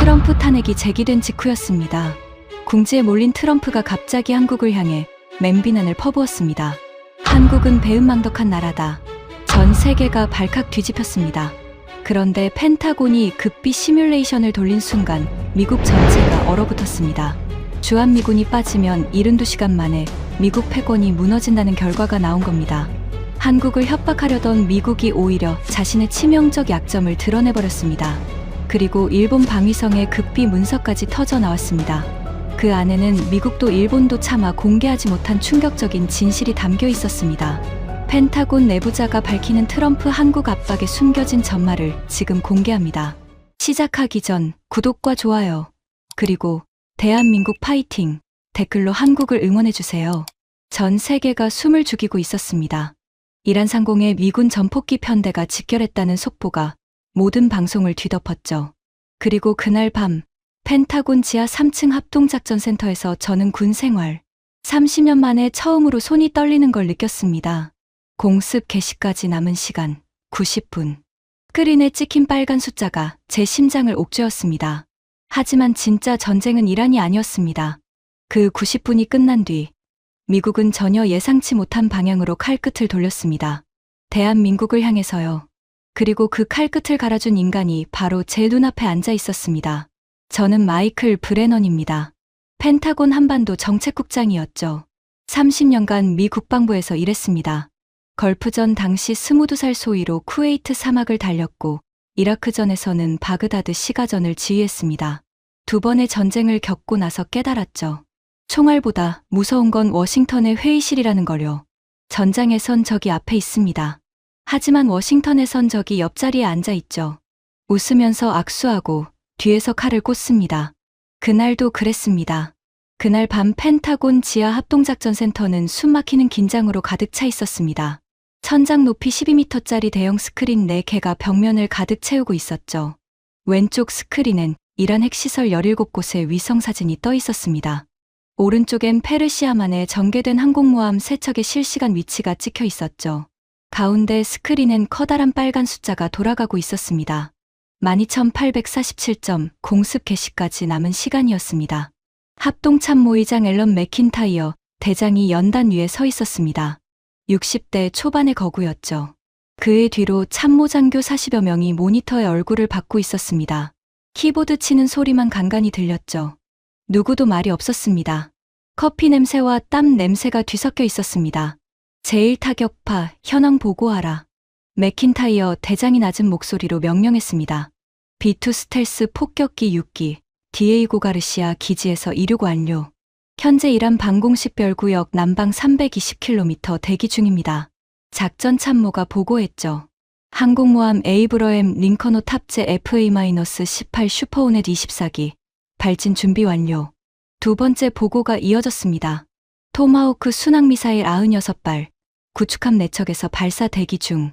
트럼프 탄핵이 제기된 직후였습니다. 궁지에 몰린 트럼프가 갑자기 한국을 향해 맹비난을 퍼부었습니다. 한국은 배은망덕한 나라다. 전 세계가 발칵 뒤집혔습니다. 그런데 펜타곤이 급비 시뮬레이션을 돌린 순간 미국 전체가 얼어붙었습니다. 주한미군이 빠지면 72시간 만에 미국 패권이 무너진다는 결과가 나온 겁니다. 한국을 협박하려던 미국이 오히려 자신의 치명적 약점을 드러내버렸습니다. 그리고 일본 방위성의 급비 문서까지 터져 나왔습니다. 그 안에는 미국도 일본도 차마 공개하지 못한 충격적인 진실이 담겨 있었습니다. 펜타곤 내부자가 밝히는 트럼프 한국 압박에 숨겨진 전말을 지금 공개합니다. 시작하기 전 구독과 좋아요, 그리고 대한민국 파이팅 댓글로 한국을 응원해주세요. 전 세계가 숨을 죽이고 있었습니다. 이란 상공에 미군 전폭기 편대가 직결했다는 속보가 모든 방송을 뒤덮었죠. 그리고 그날 밤 펜타곤 지하 3층 합동작전센터에서 저는 군 생활 30년 만에 처음으로 손이 떨리는 걸 느꼈습니다. 공습 개시까지 남은 시간 90분. 스크린에 찍힌 빨간 숫자가 제 심장을 옥죄었습니다. 하지만 진짜 전쟁은 이란이 아니었습니다. 그 90분이 끝난 뒤 미국은 전혀 예상치 못한 방향으로 칼끝을 돌렸습니다. 대한민국을 향해서요. 그리고 그 칼끝을 갈아준 인간이 바로 제 눈앞에 앉아 있었습니다. 저는 마이클 브레넌입니다. 펜타곤 한반도 정책국장이었죠. 30년간 미 국방부에서 일했습니다. 걸프전 당시 22살 소위로 쿠웨이트 사막을 달렸고 이라크전에서는 바그다드 시가전을 지휘했습니다. 두 번의 전쟁을 겪고 나서 깨달았죠. 총알보다 무서운 건 워싱턴의 회의실이라는 걸요. 전장에선 적이 앞에 있습니다. 하지만 워싱턴에선 적이 옆자리에 앉아 있죠. 웃으면서 악수하고 뒤에서 칼을 꽂습니다. 그날도 그랬습니다. 그날 밤 펜타곤 지하 합동작전센터는 숨막히는 긴장으로 가득 차 있었습니다. 천장 높이 12m짜리 대형 스크린 4개가 벽면을 가득 채우고 있었죠. 왼쪽 스크린엔 이란 핵시설 17곳의 위성사진이 떠 있었습니다. 오른쪽엔 페르시아만에 전개된 항공모함 3척의 실시간 위치가 찍혀 있었죠. 가운데 스크린엔 커다란 빨간 숫자가 돌아가고 있었습니다. 12847점, 공습 개시까지 남은 시간이었습니다. 합동참모의장 앨런 맥킨타이어 대장이 연단 위에 서 있었습니다. 60대 초반의 거구였죠. 그의 뒤로 참모장교 40여 명이 모니터에 얼굴을 받고 있었습니다. 키보드 치는 소리만 간간히 들렸죠. 누구도 말이 없었습니다. 커피 냄새와 땀 냄새가 뒤섞여 있었습니다. 제1타격파 현황 보고하라. 맥킨타이어 대장이 낮은 목소리로 명령했습니다. B2 스텔스 폭격기 6기 DA 고가르시아 기지에서 이륙 완료. 현재 이란 방공식별구역 남방 320km 대기 중입니다. 작전 참모가 보고했죠. 항공모함 에이브러햄 링컨호 탑재 FA-18 슈퍼호넷 24기 발진 준비 완료. 두 번째 보고가 이어졌습니다. 토마호크 순항미사일 96발, 구축함 4척에서 발사 대기 중.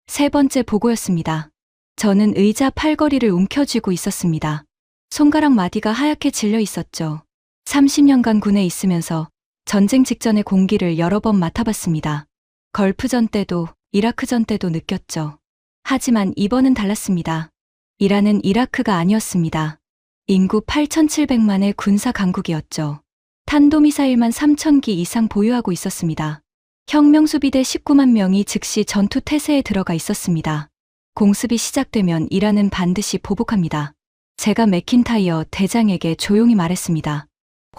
세 번째 보고였습니다. 저는 의자 팔걸이를 움켜쥐고 있었습니다. 손가락 마디가 하얗게 질려 있었죠. 30년간 군에 있으면서 전쟁 직전의 공기를 여러 번 맡아봤습니다. 걸프전 때도 이라크전 때도 느꼈죠. 하지만 이번은 달랐습니다. 이란은 이라크가 아니었습니다. 인구 8,700만의 군사 강국이었죠. 탄도미사일만 3,000기 이상 보유하고 있었습니다. 혁명수비대 19만 명이 즉시 전투 태세에 들어가 있었습니다. 공습이 시작되면 이란은 반드시 보복합니다. 제가 맥킨타이어 대장에게 조용히 말했습니다.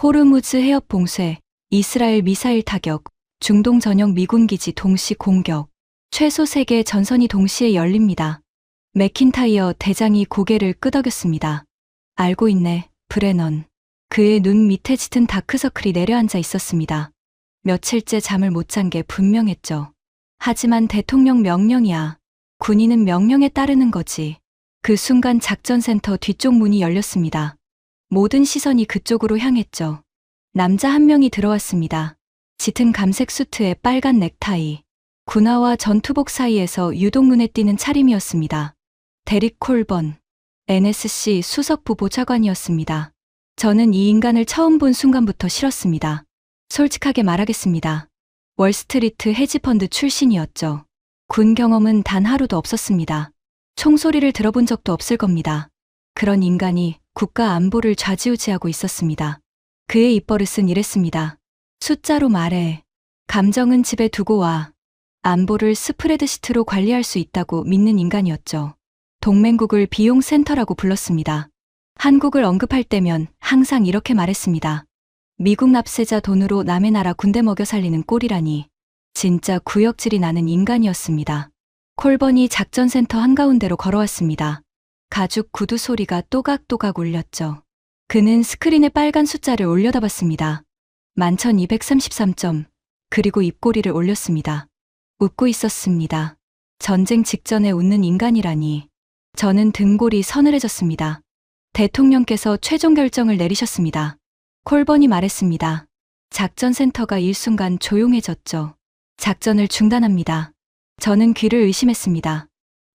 호르무즈 해협 봉쇄, 이스라엘 미사일 타격, 중동 전역 미군 기지 동시 공격, 최소 3개 전선이 동시에 열립니다. 맥킨타이어 대장이 고개를 끄덕였습니다. 알고 있네, 브레넌. 그의 눈 밑에 짙은 다크서클이 내려앉아 있었습니다. 며칠째 잠을 못 잔 게 분명했죠. 하지만 대통령 명령이야. 군인은 명령에 따르는 거지. 그 순간 작전센터 뒤쪽 문이 열렸습니다. 모든 시선이 그쪽으로 향했죠. 남자 한 명이 들어왔습니다. 짙은 감색 수트에 빨간 넥타이. 군화와 전투복 사이에서 유독 눈에 띄는 차림이었습니다. 데릭 콜번, NSC 수석부 보좌관이었습니다. 저는 이 인간을 처음 본 순간부터 싫었습니다. 솔직하게 말하겠습니다. 월스트리트 헤지펀드 출신이었죠. 군 경험은 단 하루도 없었습니다. 총소리를 들어본 적도 없을 겁니다. 그런 인간이 국가 안보를 좌지우지하고 있었습니다. 그의 입버릇은 이랬습니다. 숫자로 말해. 감정은 집에 두고 와. 안보를 스프레드시트로 관리할 수 있다고 믿는 인간이었죠. 동맹국을 비용센터라고 불렀습니다. 한국을 언급할 때면 항상 이렇게 말했습니다. 미국 납세자 돈으로 남의 나라 군대 먹여 살리는 꼴이라니. 진짜 구역질이 나는 인간이었습니다. 콜번이 작전센터 한가운데로 걸어왔습니다. 가죽 구두 소리가 또각또각 울렸죠. 그는 스크린에 빨간 숫자를 올려다봤습니다. 11,233점. 그리고 입꼬리를 올렸습니다. 웃고 있었습니다. 전쟁 직전에 웃는 인간이라니. 저는 등골이 서늘해졌습니다. 대통령께서 최종 결정을 내리셨습니다. 콜번이 말했습니다. 작전센터가 일순간 조용해졌죠. 작전을 중단합니다. 저는 귀를 의심했습니다.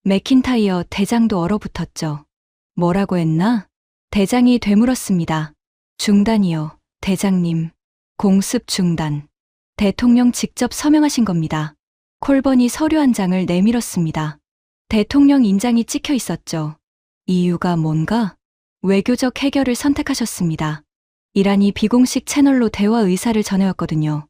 맥킨타이어 대장도 얼어붙었죠. 뭐라고 했나? 대장이 되물었습니다. 중단이요, 대장님. 공습 중단. 대통령 직접 서명하신 겁니다. 콜번이 서류 한 장을 내밀었습니다. 대통령 인장이 찍혀 있었죠. 이유가 뭔가? 외교적 해결을 선택하셨습니다. 이란이 비공식 채널로 대화 의사를 전해왔거든요.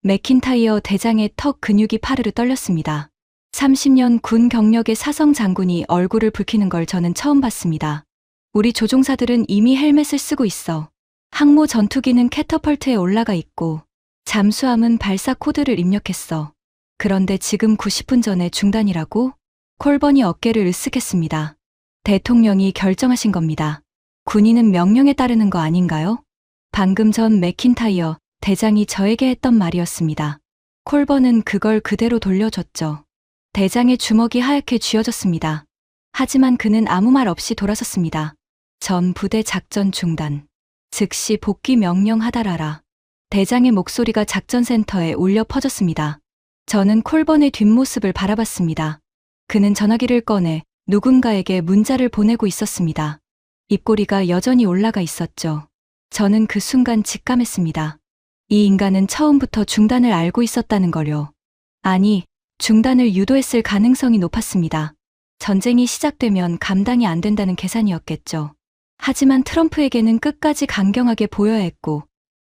맥킨타이어 대장의 턱 근육이 파르르 떨렸습니다. 30년 군 경력의 사성 장군이 얼굴을 붉히는 걸 저는 처음 봤습니다. 우리 조종사들은 이미 헬멧을 쓰고 있어. 항모 전투기는 캐터펄트에 올라가 있고 잠수함은 발사 코드를 입력했어. 그런데 지금 90분 전에 중단이라고? 콜번이 어깨를 으쓱했습니다. 대통령이 결정하신 겁니다. 군인은 명령에 따르는 거 아닌가요? 방금 전 맥킨타이어 대장이 저에게 했던 말이었습니다. 콜번은 그걸 그대로 돌려줬죠. 대장의 주먹이 하얗게 쥐어졌습니다. 하지만 그는 아무 말 없이 돌아섰습니다. 전 부대 작전 중단. 즉시 복귀 명령하달아라. 대장의 목소리가 작전센터에 울려 퍼졌습니다. 저는 콜번의 뒷모습을 바라봤습니다. 그는 전화기를 꺼내 누군가에게 문자를 보내고 있었습니다. 입꼬리가 여전히 올라가 있었죠. 저는 그 순간 직감했습니다. 이 인간은 처음부터 중단을 알고 있었다는 걸요. 아니, 중단을 유도했을 가능성이 높았습니다. 전쟁이 시작되면 감당이 안 된다는 계산이었겠죠. 하지만 트럼프에게는 끝까지 강경하게 보여야 했고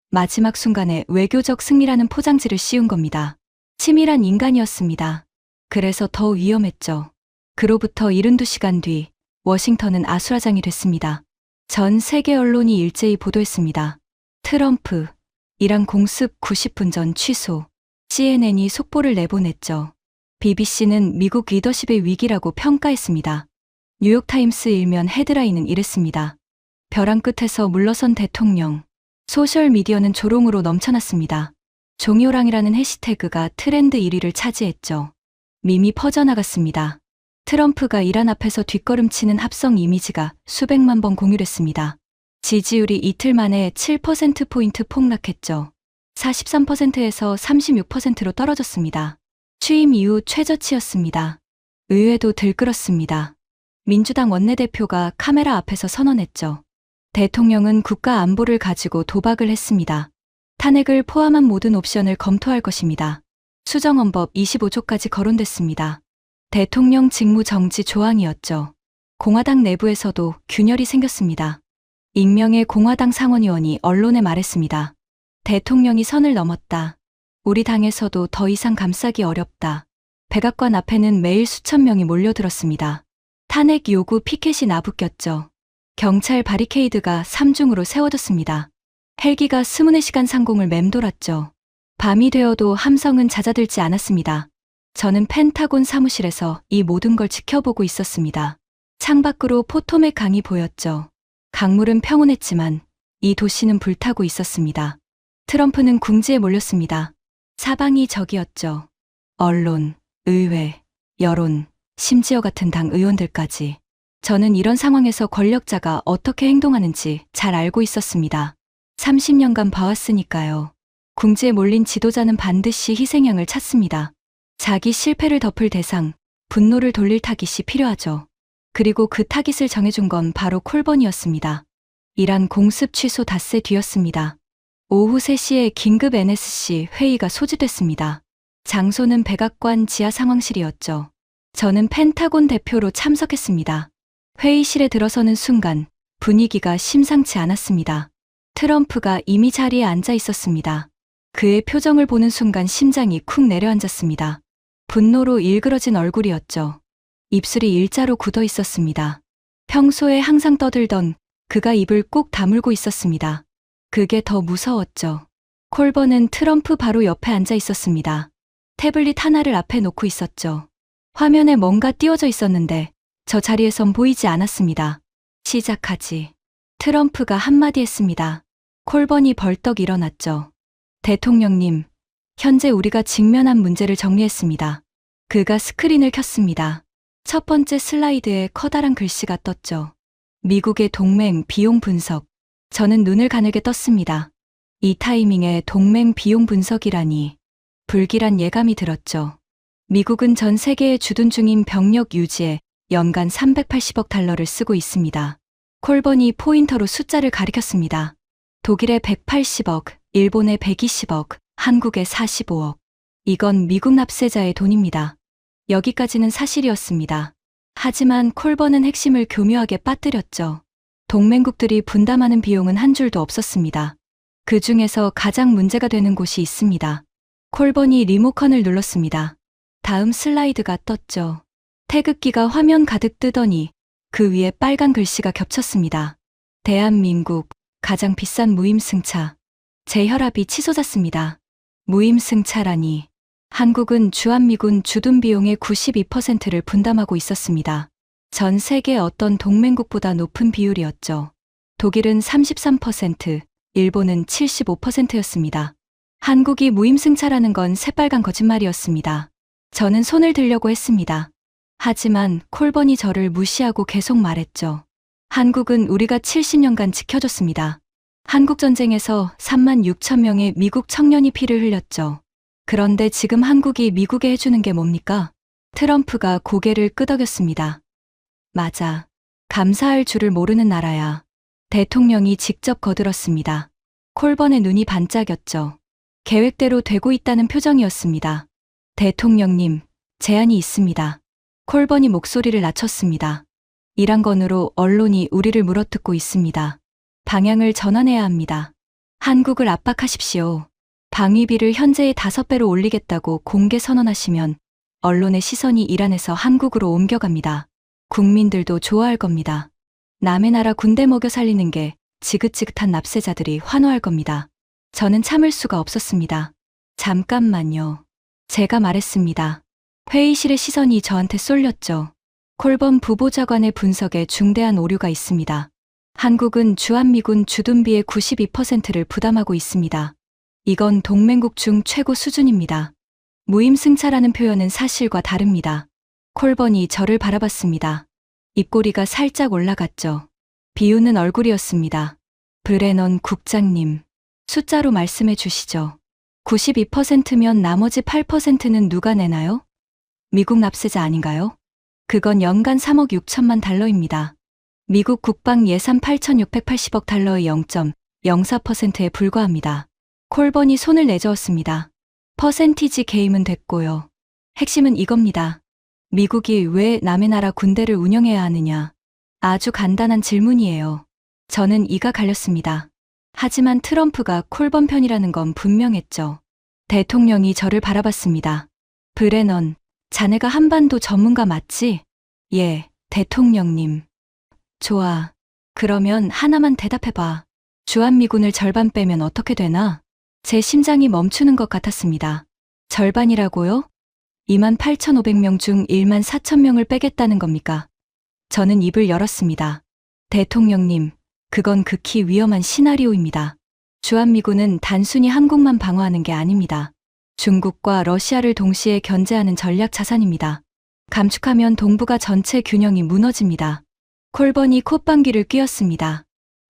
마지막 순간에 외교적 승리라는 포장지를 씌운 겁니다. 치밀한 인간이었습니다. 그래서 더 위험했죠. 그로부터 72시간 뒤 워싱턴은 아수라장이 됐습니다. 전 세계 언론이 일제히 보도했습니다. 트럼프, 이란 공습 90분 전 취소. CNN이 속보를 내보냈죠. BBC는 미국 리더십의 위기라고 평가했습니다. 뉴욕타임스 일면 헤드라인은 이랬습니다. 벼랑 끝에서 물러선 대통령. 소셜미디어는 조롱으로 넘쳐났습니다. 종이호랑이라는 해시태그가 트렌드 1위를 차지했죠. 밈이 퍼져나갔습니다. 트럼프가 이란 앞에서 뒷걸음치는 합성 이미지가 수백만 번 공유됐습니다. 지지율이 이틀 만에 7%포인트 폭락했죠. 43%에서 36%로 떨어졌습니다. 취임 이후 최저치였습니다. 의회도 들끓었습니다. 민주당 원내대표가 카메라 앞에서 선언했죠. 대통령은 국가 안보를 가지고 도박을 했습니다. 탄핵을 포함한 모든 옵션을 검토할 것입니다. 수정헌법 25조까지 거론됐습니다. 대통령 직무 정지 조항이었죠. 공화당 내부에서도 균열이 생겼습니다. 익명의 공화당 상원의원이 언론에 말했습니다. 대통령이 선을 넘었다. 우리 당에서도 더 이상 감싸기 어렵다. 백악관 앞에는 매일 수천 명이 몰려들었습니다. 탄핵 요구 피켓이 나부꼈죠. 경찰 바리케이드가 3중으로 세워졌습니다. 헬기가 24시간 상공을 맴돌았죠. 밤이 되어도 함성은 잦아들지 않았습니다. 저는 펜타곤 사무실에서 이 모든 걸 지켜보고 있었습니다. 창밖으로 포토맥 강이 보였죠. 강물은 평온했지만 이 도시는 불타고 있었습니다. 트럼프는 궁지에 몰렸습니다. 사방이 적이었죠. 언론, 의회, 여론, 심지어 같은 당 의원들까지. 저는 이런 상황에서 권력자가 어떻게 행동하는지 잘 알고 있었습니다. 30년간 봐왔으니까요. 궁지에 몰린 지도자는 반드시 희생양을 찾습니다. 자기 실패를 덮을 대상, 분노를 돌릴 타깃이 필요하죠. 그리고 그 타깃을 정해준 건 바로 콜번이었습니다. 이란 공습 취소 닷새 뒤였습니다. 오후 3시에 긴급 NSC 회의가 소집됐습니다. 장소는 백악관 지하 상황실이었죠. 저는 펜타곤 대표로 참석했습니다. 회의실에 들어서는 순간 분위기가 심상치 않았습니다. 트럼프가 이미 자리에 앉아 있었습니다. 그의 표정을 보는 순간 심장이 쿵 내려앉았습니다. 분노로 일그러진 얼굴이었죠. 입술이 일자로 굳어 있었습니다. 평소에 항상 떠들던 그가 입을 꼭 다물고 있었습니다. 그게 더 무서웠죠. 콜버는 트럼프 바로 옆에 앉아 있었습니다. 태블릿 하나를 앞에 놓고 있었죠. 화면에 뭔가 띄워져 있었는데 저 자리에선 보이지 않았습니다. 시작하지. 트럼프가 한마디 했습니다. 콜번이 벌떡 일어났죠. 대통령님, 현재 우리가 직면한 문제를 정리했습니다. 그가 스크린을 켰습니다. 첫 번째 슬라이드에 커다란 글씨가 떴죠. 미국의 동맹 비용 분석. 저는 눈을 가늘게 떴습니다. 이 타이밍에 동맹 비용 분석이라니 불길한 예감이 들었죠. 미국은 전 세계에 주둔 중인 병력 유지에 연간 380억 달러를 쓰고 있습니다. 콜번이 포인터로 숫자를 가리켰습니다. 독일의 180억, 일본의 120억, 한국의 45억. 이건 미국 납세자의 돈입니다. 여기까지는 사실이었습니다. 하지만 콜번은 핵심을 교묘하게 빠뜨렸죠. 동맹국들이 분담하는 비용은 한 줄도 없었습니다. 그 중에서 가장 문제가 되는 곳이 있습니다. 콜번이 리모컨을 눌렀습니다. 다음 슬라이드가 떴죠. 태극기가 화면 가득 뜨더니 그 위에 빨간 글씨가 겹쳤습니다. 대한민국 가장 비싼 무임승차. 재혈압이 치솟았습니다. 무임승차라니. 한국은 주한미군 주둔 비용의 92%를 분담하고 있었습니다. 전 세계 어떤 동맹국보다 높은 비율이었죠. 독일은 33%, 일본은 75%였습니다. 한국이 무임승차라는 건 새빨간 거짓말이었습니다. 저는 손을 들려고 했습니다. 하지만 콜번이 저를 무시하고 계속 말했죠. 한국은 우리가 70년간 지켜줬습니다. 한국전쟁에서 3만 6천 명의 미국 청년이 피를 흘렸죠. 그런데 지금 한국이 미국에 해주는 게 뭡니까? 트럼프가 고개를 끄덕였습니다. 맞아. 감사할 줄을 모르는 나라야. 대통령이 직접 거들었습니다. 콜번의 눈이 반짝였죠. 계획대로 되고 있다는 표정이었습니다. 대통령님, 제안이 있습니다. 콜번이 목소리를 낮췄습니다. 이란건으로 언론이 우리를 물어뜯고 있습니다. 방향을 전환해야 합니다. 한국을 압박하십시오. 방위비를 현재의 5배로 올리겠다고 공개 선언하시면 언론의 시선이 이란에서 한국으로 옮겨갑니다. 국민들도 좋아할 겁니다. 남의 나라 군대 먹여 살리는 게 지긋지긋한 납세자들이 환호할 겁니다. 저는 참을 수가 없었습니다. 잠깐만요. 제가 말했습니다. 회의실의 시선이 저한테 쏠렸죠. 콜번 부보좌관의 분석에 중대한 오류가 있습니다. 한국은 주한미군 주둔비의 92%를 부담하고 있습니다. 이건 동맹국 중 최고 수준입니다. 무임승차라는 표현은 사실과 다릅니다. 콜번이 저를 바라봤습니다. 입꼬리가 살짝 올라갔죠. 비웃는 얼굴이었습니다. 브레넌 국장님, 숫자로 말씀해 주시죠. 92%면 나머지 8%는 누가 내나요? 미국 납세자 아닌가요? 그건 연간 3억 6천만 달러입니다. 미국 국방 예산 8,680억 달러의 0.04%에 불과합니다. 콜번이 손을 내저었습니다. 퍼센티지 게임은 됐고요. 핵심은 이겁니다. 미국이 왜 남의 나라 군대를 운영해야 하느냐? 아주 간단한 질문이에요. 저는 이가 갈렸습니다. 하지만 트럼프가 콜번 편이라는 건 분명했죠. 대통령이 저를 바라봤습니다. 브레넌, 자네가 한반도 전문가 맞지? 예, 대통령님. 좋아. 그러면 하나만 대답해봐. 주한미군을 절반 빼면 어떻게 되나? 제 심장이 멈추는 것 같았습니다. 절반이라고요? 28,500명 중 14,000명을 빼겠다는 겁니까? 저는 입을 열었습니다. 대통령님, 그건 극히 위험한 시나리오입니다. 주한미군은 단순히 한국만 방어하는 게 아닙니다. 중국과 러시아를 동시에 견제하는 전략 자산입니다. 감축하면 동북아 전체 균형이 무너집니다. 콜번이 콧방귀를 뀌었습니다.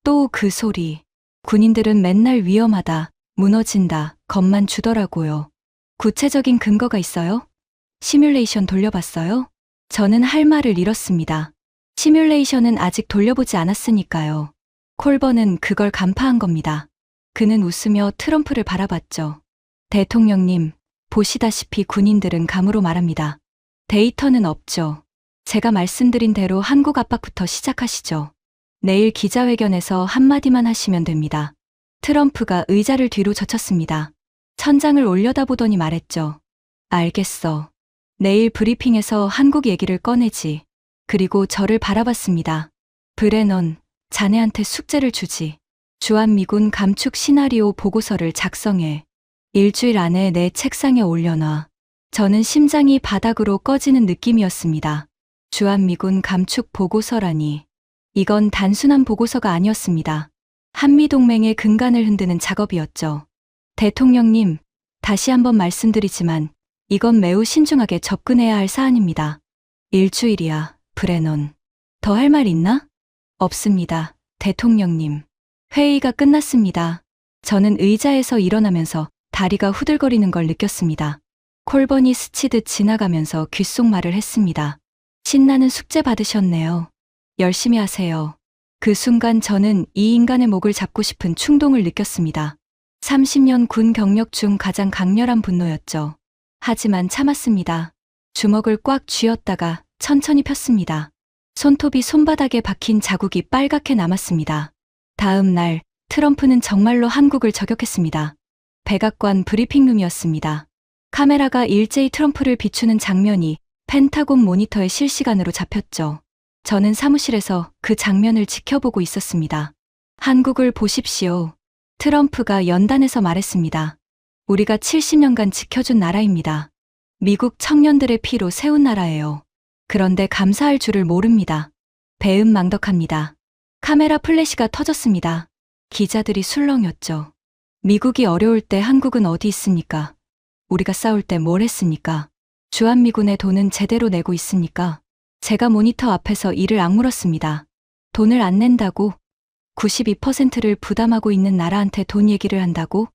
또 그 소리. 군인들은 맨날 위험하다, 무너진다, 겁만 주더라고요. 구체적인 근거가 있어요? 시뮬레이션 돌려봤어요? 저는 할 말을 잃었습니다. 시뮬레이션은 아직 돌려보지 않았으니까요. 콜번은 그걸 간파한 겁니다. 그는 웃으며 트럼프를 바라봤죠. 대통령님, 보시다시피 군인들은 감으로 말합니다. 데이터는 없죠. 제가 말씀드린 대로 한국 압박부터 시작하시죠. 내일 기자회견에서 한마디만 하시면 됩니다. 트럼프가 의자를 뒤로 젖혔습니다. 천장을 올려다보더니 말했죠. 알겠어. 내일 브리핑에서 한국 얘기를 꺼내지. 그리고 저를 바라봤습니다. 브레넌, 자네한테 숙제를 주지. 주한미군 감축 시나리오 보고서를 작성해. 일주일 안에 내 책상에 올려놔. 저는 심장이 바닥으로 꺼지는 느낌이었습니다. 주한미군 감축 보고서라니. 이건 단순한 보고서가 아니었습니다. 한미동맹의 근간을 흔드는 작업이었죠. 대통령님, 다시 한번 말씀드리지만 이건 매우 신중하게 접근해야 할 사안입니다. 일주일이야, 브레넌. 더 할 말 있나? 없습니다, 대통령님. 회의가 끝났습니다. 저는 의자에서 일어나면서 다리가 후들거리는 걸 느꼈습니다. 콜번이 스치듯 지나가면서 귓속말을 했습니다. 신나는 숙제 받으셨네요. 열심히 하세요. 그 순간 저는 이 인간의 목을 잡고 싶은 충동을 느꼈습니다. 30년 군 경력 중 가장 강렬한 분노였죠. 하지만 참았습니다. 주먹을 꽉 쥐었다가 천천히 폈습니다. 손톱이 손바닥에 박힌 자국이 빨갛게 남았습니다. 다음 날 트럼프는 정말로 한국을 저격했습니다. 백악관 브리핑룸이었습니다. 카메라가 일제히 트럼프를 비추는 장면이 펜타곤 모니터에 실시간으로 잡혔죠. 저는 사무실에서 그 장면을 지켜보고 있었습니다. 한국을 보십시오. 트럼프가 연단에서 말했습니다. 우리가 70년간 지켜준 나라입니다. 미국 청년들의 피로 세운 나라예요. 그런데 감사할 줄을 모릅니다. 배은망덕합니다. 카메라 플래시가 터졌습니다. 기자들이 술렁였죠. 미국이 어려울 때 한국은 어디 있습니까? 우리가 싸울 때 뭘 했습니까? 주한미군의 돈은 제대로 내고 있습니까? 제가 모니터 앞에서 이를 악물었습니다. 돈을 안 낸다고? 92%를 부담하고 있는 나라한테 돈 얘기를 한다고?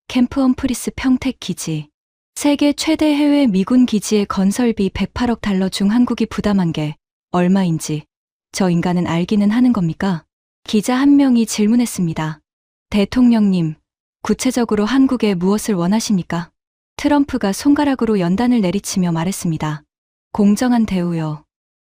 캠프 험프리스 평택 기지. 세계 최대 해외 미군 기지의 건설비 108억 달러 중 한국이 부담한 게 얼마인지 저 인간은 알기는 하는 겁니까? 기자 한 명이 질문했습니다. 대통령님, 구체적으로 한국에 무엇을 원하십니까? 트럼프가 손가락으로 연단을 내리치며 말했습니다. 공정한 대우요.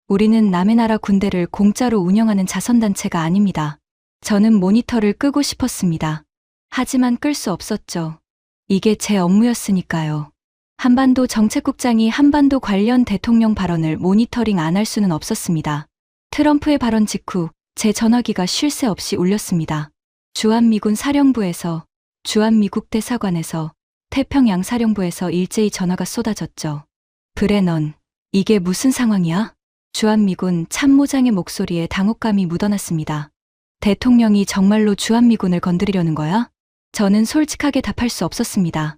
우리는 남의 나라 군대를 공짜로 운영하는 자선단체가 아닙니다. 저는 모니터를 끄고 싶었습니다. 하지만 끌 수 없었죠. 이게 제 업무였으니까요. 한반도 정책국장이 한반도 관련 대통령 발언을 모니터링 안 할 수는 없었습니다. 트럼프의 발언 직후 제 전화기가 쉴 새 없이 울렸습니다. 주한미군 사령부에서, 주한미국 대사관에서, 태평양 사령부에서 일제히 전화가 쏟아졌죠. 브레넌, 이게 무슨 상황이야? 주한미군 참모장의 목소리에 당혹감이 묻어났습니다. 대통령이 정말로 주한미군을 건드리려는 거야? 저는 솔직하게 답할 수 없었습니다.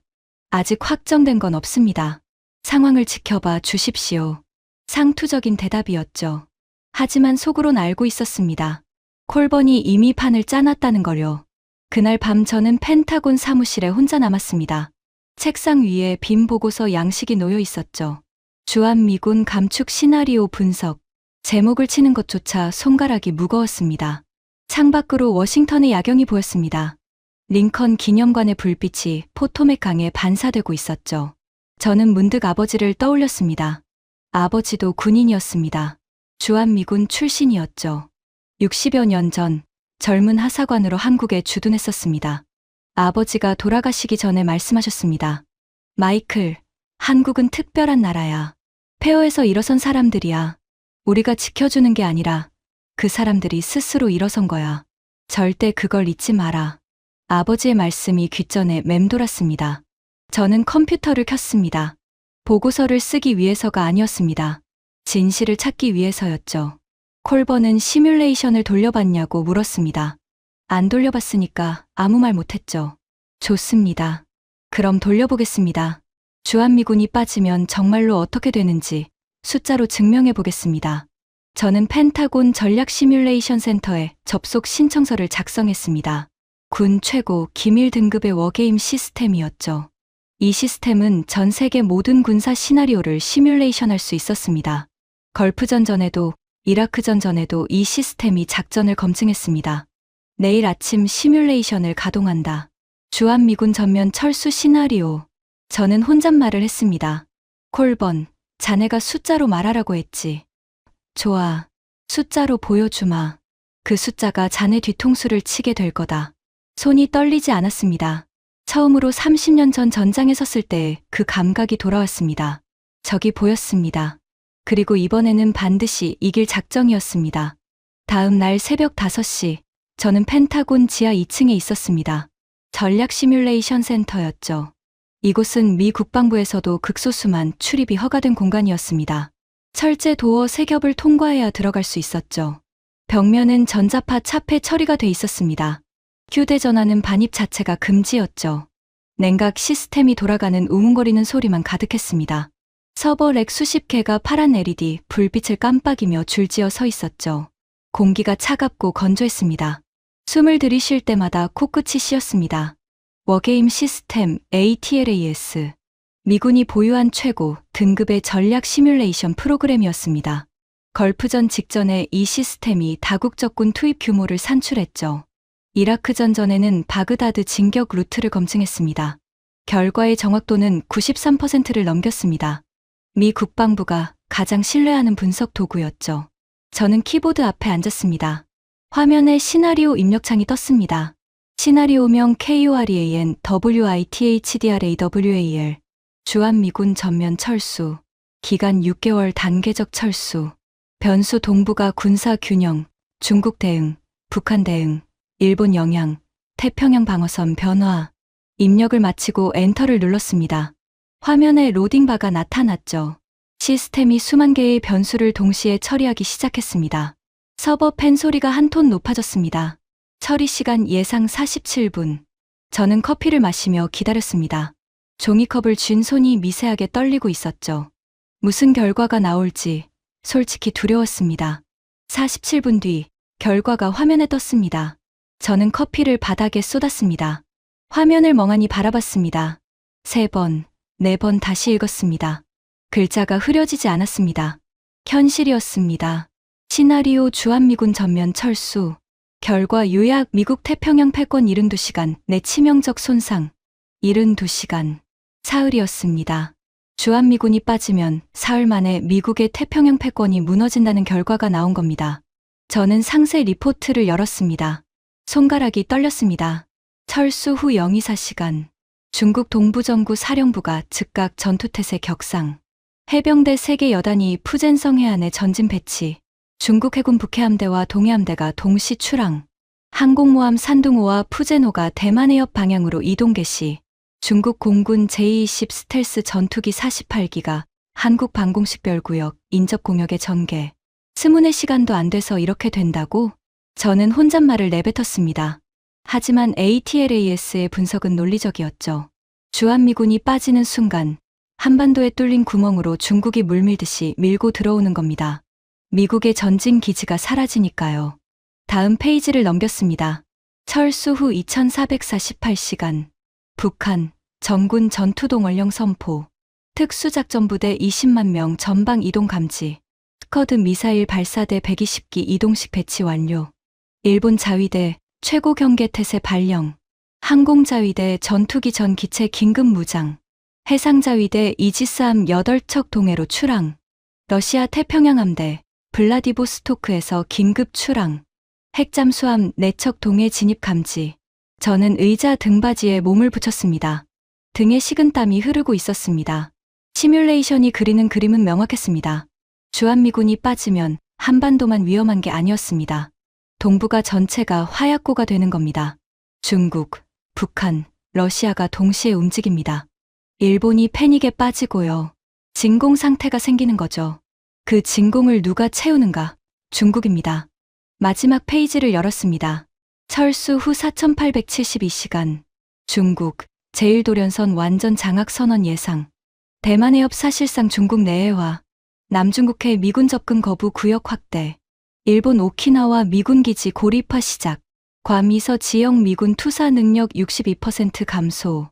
아직 확정된 건 없습니다. 상황을 지켜봐 주십시오. 상투적인 대답이었죠. 하지만 속으론 알고 있었습니다. 콜번이 이미 판을 짜놨다는 걸요. 그날 밤 저는 펜타곤 사무실에 혼자 남았습니다. 책상 위에 빈 보고서 양식이 놓여 있었죠. 주한미군 감축 시나리오 분석. 제목을 치는 것조차 손가락이 무거웠습니다. 창밖으로 워싱턴의 야경이 보였습니다. 링컨 기념관의 불빛이 포토맥 강에 반사되고 있었죠. 저는 문득 아버지를 떠올렸습니다. 아버지도 군인이었습니다. 주한미군 출신이었죠. 60여 년 전 젊은 하사관으로 한국에 주둔했었습니다. 아버지가 돌아가시기 전에 말씀하셨습니다. 마이클, 한국은 특별한 나라야. 폐허에서 일어선 사람들이야. 우리가 지켜주는 게 아니라 그 사람들이 스스로 일어선 거야. 절대 그걸 잊지 마라. 아버지의 말씀이 귓전에 맴돌았습니다. 저는 컴퓨터를 켰습니다. 보고서를 쓰기 위해서가 아니었습니다. 진실을 찾기 위해서였죠. 콜번은 시뮬레이션을 돌려봤냐고 물었습니다. 안 돌려봤으니까 아무 말 못했죠. 좋습니다. 그럼 돌려보겠습니다. 주한미군이 빠지면 정말로 어떻게 되는지 숫자로 증명해 보겠습니다. 저는 펜타곤 전략 시뮬레이션 센터에 접속 신청서를 작성했습니다. 군 최고 기밀 등급의 워게임 시스템이었죠. 이 시스템은 전 세계 모든 군사 시나리오를 시뮬레이션할 수 있었습니다. 걸프전 전에도 이라크전 전에도 이 시스템이 작전을 검증했습니다. 내일 아침 시뮬레이션을 가동한다. 주한미군 전면 철수 시나리오. 저는 혼잣말을 했습니다. 콜번, 자네가 숫자로 말하라고 했지. 좋아. 숫자로 보여주마. 그 숫자가 자네 뒤통수를 치게 될 거다. 손이 떨리지 않았습니다. 처음으로 30년 전 전장에 섰을 때 그 감각이 돌아왔습니다. 적이 보였습니다. 그리고 이번에는 반드시 이길 작정이었습니다. 다음 날 새벽 5시, 저는 펜타곤 지하 2층에 있었습니다. 전략 시뮬레이션 센터였죠. 이곳은 미 국방부에서도 극소수만 출입이 허가된 공간이었습니다. 철제 도어 3겹을 통과해야 들어갈 수 있었죠. 벽면은 전자파 차폐 처리가 돼 있었습니다. 휴대전화는 반입 자체가 금지였죠. 냉각 시스템이 돌아가는 우웅거리는 소리만 가득했습니다. 서버 렉 수십 개가 파란 LED 불빛을 깜빡이며 줄지어 서 있었죠. 공기가 차갑고 건조했습니다. 숨을 들이쉴 때마다 코끝이 씌었습니다. 워게임 시스템 ATLAS. 미군이 보유한 최고 등급의 전략 시뮬레이션 프로그램이었습니다. 걸프전 직전에 이 시스템이 다국적군 투입 규모를 산출했죠. 이라크전 전에는 바그다드 진격 루트를 검증했습니다. 결과의 정확도는 93%를 넘겼습니다. 미 국방부가 가장 신뢰하는 분석 도구였죠. 저는 키보드 앞에 앉았습니다. 화면에 시나리오 입력창이 떴습니다. 시나리오명 KOREAN WITHDRAWAL. 주한미군 전면 철수. 기간 6개월 단계적 철수. 변수 동북아 군사 균형. 중국 대응. 북한 대응. 일본 영향. 태평양 방어선 변화. 입력을 마치고 엔터를 눌렀습니다. 화면에 로딩바가 나타났죠. 시스템이 수만 개의 변수를 동시에 처리하기 시작했습니다. 서버 팬 소리가 한 톤 높아졌습니다. 처리 시간 예상 47분. 저는 커피를 마시며 기다렸습니다. 종이컵을 쥔 손이 미세하게 떨리고 있었죠. 무슨 결과가 나올지 솔직히 두려웠습니다. 47분 뒤 결과가 화면에 떴습니다. 저는 커피를 바닥에 쏟았습니다. 화면을 멍하니 바라봤습니다. 3번, 4번 다시 읽었습니다. 글자가 흐려지지 않았습니다. 현실이었습니다. 시나리오 주한미군 전면 철수. 결과 요약 미국 태평양 패권 72시간 내 치명적 손상. 72시간. 사흘이었습니다. 주한미군이 빠지면 사흘 만에 미국의 태평양 패권이 무너진다는 결과가 나온 겁니다. 저는 상세 리포트를 열었습니다. 손가락이 떨렸습니다. 철수 후 024시간. 중국 동부정구 사령부가 즉각 전투태세 격상. 해병대 3개 여단이 푸젠성 해안에 전진 배치. 중국 해군 북해함대와 동해함대가 동시 출항. 항공모함 산둥호와 푸젠호가 대만 해협 방향으로 이동 개시. 중국 공군 제-20 스텔스 전투기 48기가 한국 방공식별구역 인접 공역에 전개. 스문의 시간도 안 돼서 이렇게 된다고? 저는 혼잣말을 내뱉었습니다. 하지만 ATLAS의 분석은 논리적이었죠. 주한미군이 빠지는 순간 한반도에 뚫린 구멍으로 중국이 물밀듯이 밀고 들어오는 겁니다. 미국의 전진 기지가 사라지니까요. 다음 페이지를 넘겼습니다. 철수 후 2448시간. 북한, 전군 전투동원령 선포. 특수작전부대 20만 명 전방 이동 감지. 스커드 미사일 발사대 120기 이동식 배치 완료. 일본 자위대 최고 경계 태세 발령. 항공자위대 전투기 전 기체 긴급 무장. 해상자위대 이지스함 8척 동해로 출항. 러시아 태평양 함대 블라디보스토크에서 긴급 출항. 핵잠수함 4척 동해 진입 감지. 저는 의자 등받이에 몸을 붙였습니다. 등에 식은땀이 흐르고 있었습니다. 시뮬레이션이 그리는 그림은 명확했습니다. 주한미군이 빠지면 한반도만 위험한 게 아니었습니다. 동북아 전체가 화약고가 되는 겁니다. 중국, 북한, 러시아가 동시에 움직입니다. 일본이 패닉에 빠지고요. 진공 상태가 생기는 거죠. 그 진공을 누가 채우는가? 중국입니다. 마지막 페이지를 열었습니다. 철수 후 4872시간. 중국, 제1도련선 완전 장악 선언 예상. 대만 해협 사실상 중국 내해화. 남중국해 미군 접근 거부 구역 확대. 일본 오키나와 미군 기지 고립화 시작. 괌이서 지역 미군 투사 능력 62% 감소.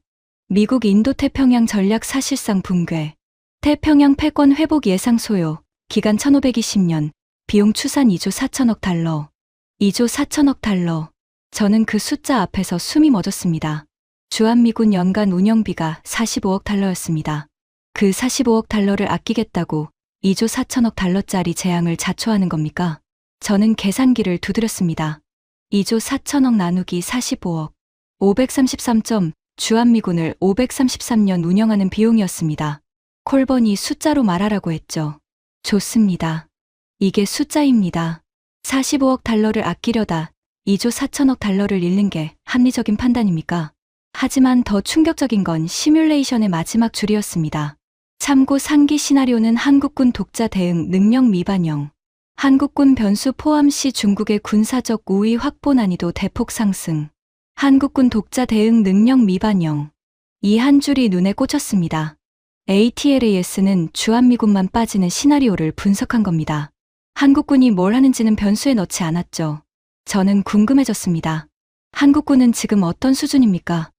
미국 인도태평양 전략 사실상 붕괴. 태평양 패권 회복 예상 소요. 기간 1520년. 비용 추산 2조 4천억 달러. 2조 4천억 달러. 저는 그 숫자 앞에서 숨이 멎었습니다. 주한미군 연간 운영비가 45억 달러였습니다. 그 45억 달러를 아끼겠다고 2조 4천억 달러짜리 재앙을 자초하는 겁니까? 저는 계산기를 두드렸습니다. 2조 4천억 나누기 45억. 533점, 주한미군을 533년 운영하는 비용이었습니다. 콜번이 숫자로 말하라고 했죠. 좋습니다. 이게 숫자입니다. 45억 달러를 아끼려다 2조 4천억 달러를 잃는 게 합리적인 판단입니까? 하지만 더 충격적인 건 시뮬레이션의 마지막 줄이었습니다. 참고 상기 시나리오는 한국군 독자 대응 능력 미반영. 한국군 변수 포함 시 중국의 군사적 우위 확보 난이도 대폭 상승. 한국군 독자 대응 능력 미반영. 이 한 줄이 눈에 꽂혔습니다. ATLAS는 주한미군만 빠지는 시나리오를 분석한 겁니다. 한국군이 뭘 하는지는 변수에 넣지 않았죠. 저는 궁금해졌습니다. 한국군은 지금 어떤 수준입니까?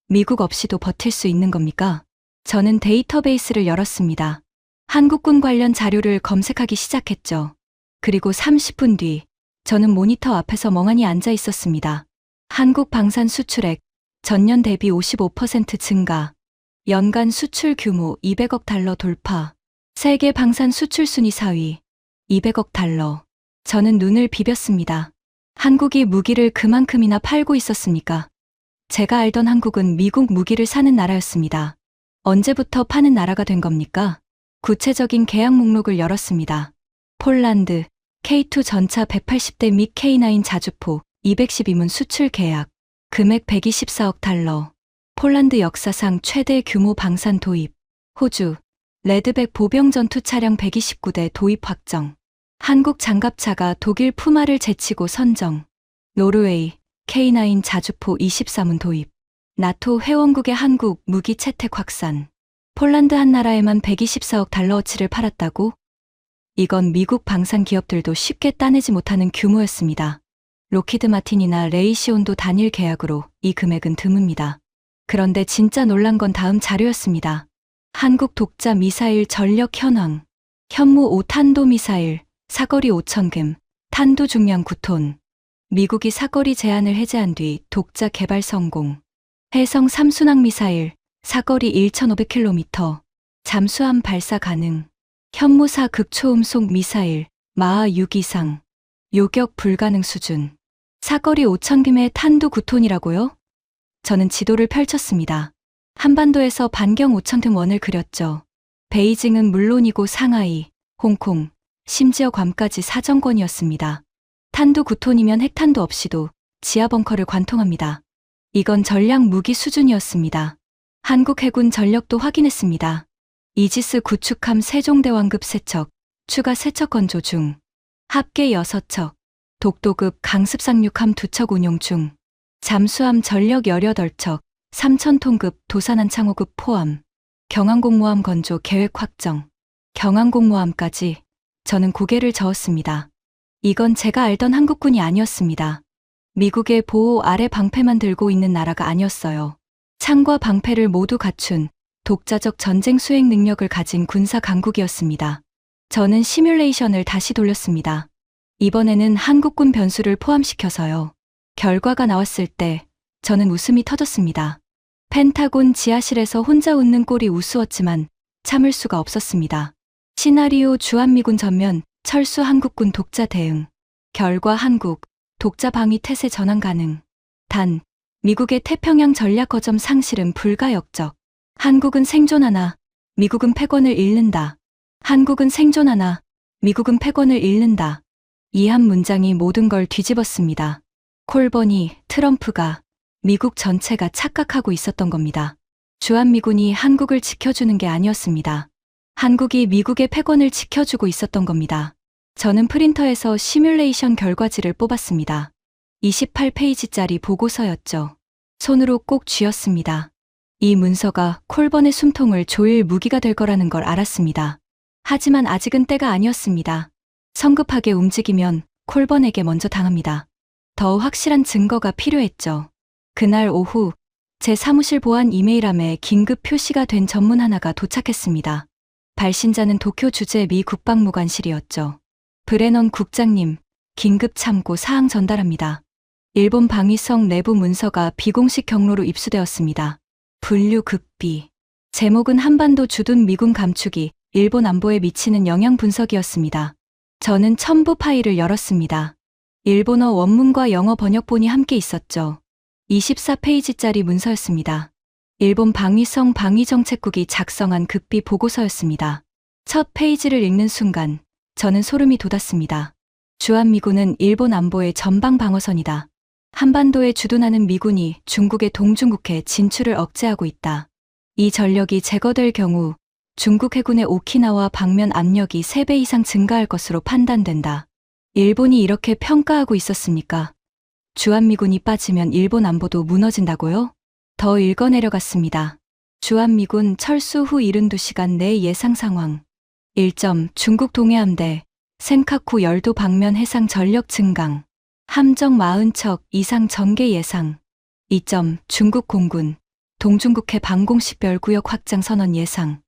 미국 없이도 버틸 수 있는 겁니까? 저는 데이터베이스를 열었습니다. 한국군 관련 자료를 검색하기 시작했죠. 그리고 30분 뒤, 저는 모니터 앞에서 멍하니 앉아 있었습니다. 한국 방산 수출액, 전년 대비 55% 증가. 연간 수출 규모 200억 달러 돌파. 세계 방산 수출 순위 4위. 200억 달러. 저는 눈을 비볐습니다. 한국이 무기를 그만큼이나 팔고 있었습니까? 제가 알던 한국은 미국 무기를 사는 나라였습니다. 언제부터 파는 나라가 된 겁니까? 구체적인 계약 목록을 열었습니다. 폴란드, K2 전차 180대 및 K9 자주포 212문 수출 계약. 금액 124억 달러. 폴란드 역사상 최대 규모 방산 도입. 호주, 레드백 보병 전투 차량 129대 도입 확정. 한국 장갑차가 독일 푸마를 제치고 선정. 노르웨이, K9 자주포 24문 도입. 나토 회원국의 한국 무기 채택 확산. 폴란드 한 나라에만 124억 달러어치를 팔았다고? 이건 미국 방산 기업들도 쉽게 따내지 못하는 규모였습니다. 로키드 마틴이나 레이시온도 단일 계약으로 이 금액은 드뭅니다. 그런데 진짜 놀란 건 다음 자료였습니다. 한국 독자 미사일 전력 현황. 현무 5탄도 미사일, 사거리 5,000금, 탄도 중량 9톤. 미국이 사거리 제한을 해제한 뒤 독자 개발 성공. 해성 3순항 미사일, 사거리 1,500km. 잠수함 발사 가능. 현무사 극초음속 미사일, 마하 6 이상. 요격 불가능 수준. 사거리 5,000금의 탄도 9톤이라고요? 저는 지도를 펼쳤습니다. 한반도에서 반경 5,000등 원을 그렸죠. 베이징은 물론이고 상하이, 홍콩, 심지어 괌까지 사정권이었습니다. 탄도 9톤이면 핵탄도 없이도 지하 벙커를 관통합니다. 이건 전략 무기 수준이었습니다. 한국 해군 전력도 확인했습니다. 이지스 구축함 세종대왕급 3척, 추가 3척 건조 중. 합계 6척, 독도급 강습상륙함 2척 운용 중. 잠수함 전력 18척, 3,000톤급 도산한창호급 포함. 경항공모함 건조 계획 확정. 경항공모함까지. 저는 고개를 저었습니다. 이건 제가 알던 한국군이 아니었습니다. 미국의 보호 아래 방패만 들고 있는 나라가 아니었어요. 창과 방패를 모두 갖춘 독자적 전쟁 수행 능력을 가진 군사 강국이었습니다. 저는 시뮬레이션을 다시 돌렸습니다. 이번에는 한국군 변수를 포함시켜서요. 결과가 나왔을 때 저는 웃음이 터졌습니다. 펜타곤 지하실에서 혼자 웃는 꼴이 우스웠지만 참을 수가 없었습니다. 시나리오 주한미군 전면, 철수 한국군 독자 대응. 결과 한국, 독자 방위 태세 전환 가능. 단, 미국의 태평양 전략 거점 상실은 불가역적. 한국은 생존하나, 미국은 패권을 잃는다. 한국은 생존하나, 미국은 패권을 잃는다. 이 한 문장이 모든 걸 뒤집었습니다. 콜번이, 트럼프가, 미국 전체가 착각하고 있었던 겁니다. 주한미군이 한국을 지켜주는 게 아니었습니다. 한국이 미국의 패권을 지켜주고 있었던 겁니다. 저는 프린터에서 시뮬레이션 결과지를 뽑았습니다. 28페이지짜리 보고서였죠. 손으로 꼭 쥐었습니다. 이 문서가 콜번의 숨통을 조일 무기가 될 거라는 걸 알았습니다. 하지만 아직은 때가 아니었습니다. 성급하게 움직이면 콜번에게 먼저 당합니다. 더 확실한 증거가 필요했죠. 그날 오후 제 사무실 보안 이메일함에 긴급 표시가 된 전문 하나가 도착했습니다. 발신자는 도쿄 주재 미 국방무관실이었죠. 브레넌 국장님, 긴급 참고 사항 전달합니다. 일본 방위성 내부 문서가 비공식 경로로 입수되었습니다. 분류 급비. 제목은 한반도 주둔 미군 감축이 일본 안보에 미치는 영향 분석이었습니다. 저는 첨부 파일을 열었습니다. 일본어 원문과 영어 번역본이 함께 있었죠. 24페이지짜리 문서였습니다. 일본 방위성 방위정책국이 작성한 급비 보고서였습니다. 첫 페이지를 읽는 순간 저는 소름이 돋았습니다. 주한미군은 일본 안보의 전방 방어선이다. 한반도에 주둔하는 미군이 중국의 동중국해 진출을 억제하고 있다. 이 전력이 제거될 경우 중국 해군의 오키나와 방면 압력이 3배 이상 증가할 것으로 판단된다. 일본이 이렇게 평가하고 있었습니까? 주한미군이 빠지면 일본 안보도 무너진다고요? 더 읽어내려갔습니다. 주한미군 철수 후 72시간 내 예상 상황. 1점 중국 동해함대 센카쿠 열도 방면 해상 전력 증강. 함정 40척 이상 전개 예상. 2점 중국 공군 동중국해 방공식별구역 확장 선언 예상.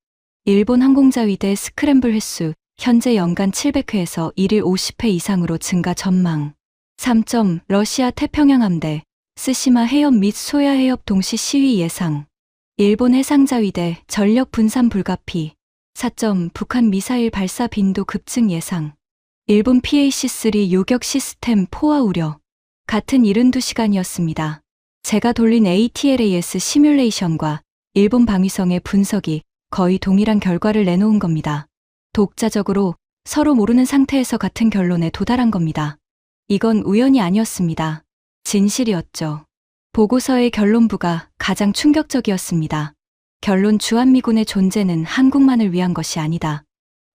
일본 항공자위대 스크램블 횟수 현재 연간 700회에서 1일 50회 이상으로 증가 전망. 3점 러시아 태평양 함대 스시마 해협 및 소야 해협 동시 시위 예상. 일본 해상자위대 전력 분산 불가피. 4점 북한 미사일 발사 빈도 급증 예상. 일본 PAC-3 요격 시스템 포화 우려. 같은 72시간이었습니다. 제가 돌린 ATLAS 시뮬레이션과 일본 방위성의 분석이 거의 동일한 결과를 내놓은 겁니다. 독자적으로 서로 모르는 상태에서 같은 결론에 도달한 겁니다. 이건 우연이 아니었습니다. 진실이었죠. 보고서의 결론부가 가장 충격적이었습니다. 결론 주한미군의 존재는 한국만을 위한 것이 아니다.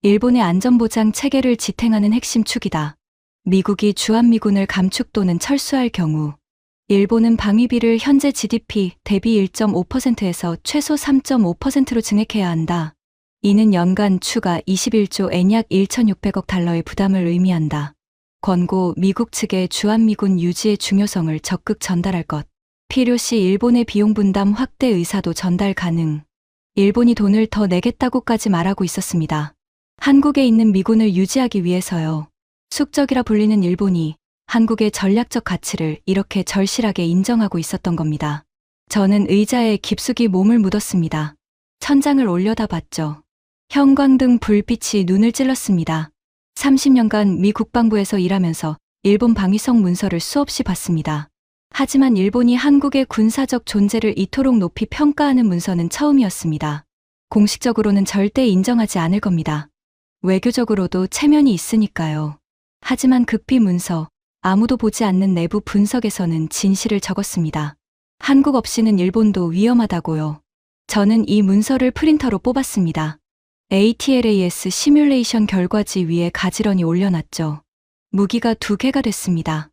일본의 안전보장 체계를 지탱하는 핵심 축이다. 미국이 주한미군을 감축 또는 철수할 경우 일본은 방위비를 현재 GDP 대비 1.5%에서 최소 3.5%로 증액해야 한다. 이는 연간 추가 21조 엔 약 1,600억 달러의 부담을 의미한다. 권고 미국 측에 주한미군 유지의 중요성을 적극 전달할 것. 필요시 일본의 비용 분담 확대 의사도 전달 가능. 일본이 돈을 더 내겠다고까지 말하고 있었습니다. 한국에 있는 미군을 유지하기 위해서요. 숙적이라 불리는 일본이 한국의 전략적 가치를 이렇게 절실하게 인정하고 있었던 겁니다. 저는 의자에 깊숙이 몸을 묻었습니다. 천장을 올려다봤죠. 형광등 불빛이 눈을 찔렀습니다. 30년간 미 국방부에서 일하면서 일본 방위성 문서를 수없이 봤습니다. 하지만 일본이 한국의 군사적 존재를 이토록 높이 평가하는 문서는 처음이었습니다. 공식적으로는 절대 인정하지 않을 겁니다. 외교적으로도 체면이 있으니까요. 하지만 급비 문서, 아무도 보지 않는 내부 분석에서는 진실을 적었습니다. 한국 없이는 일본도 위험하다고요. 저는 이 문서를 프린터로 뽑았습니다. ATLAS 시뮬레이션 결과지 위에 가지런히 올려놨죠. 무기가 2개가 됐습니다.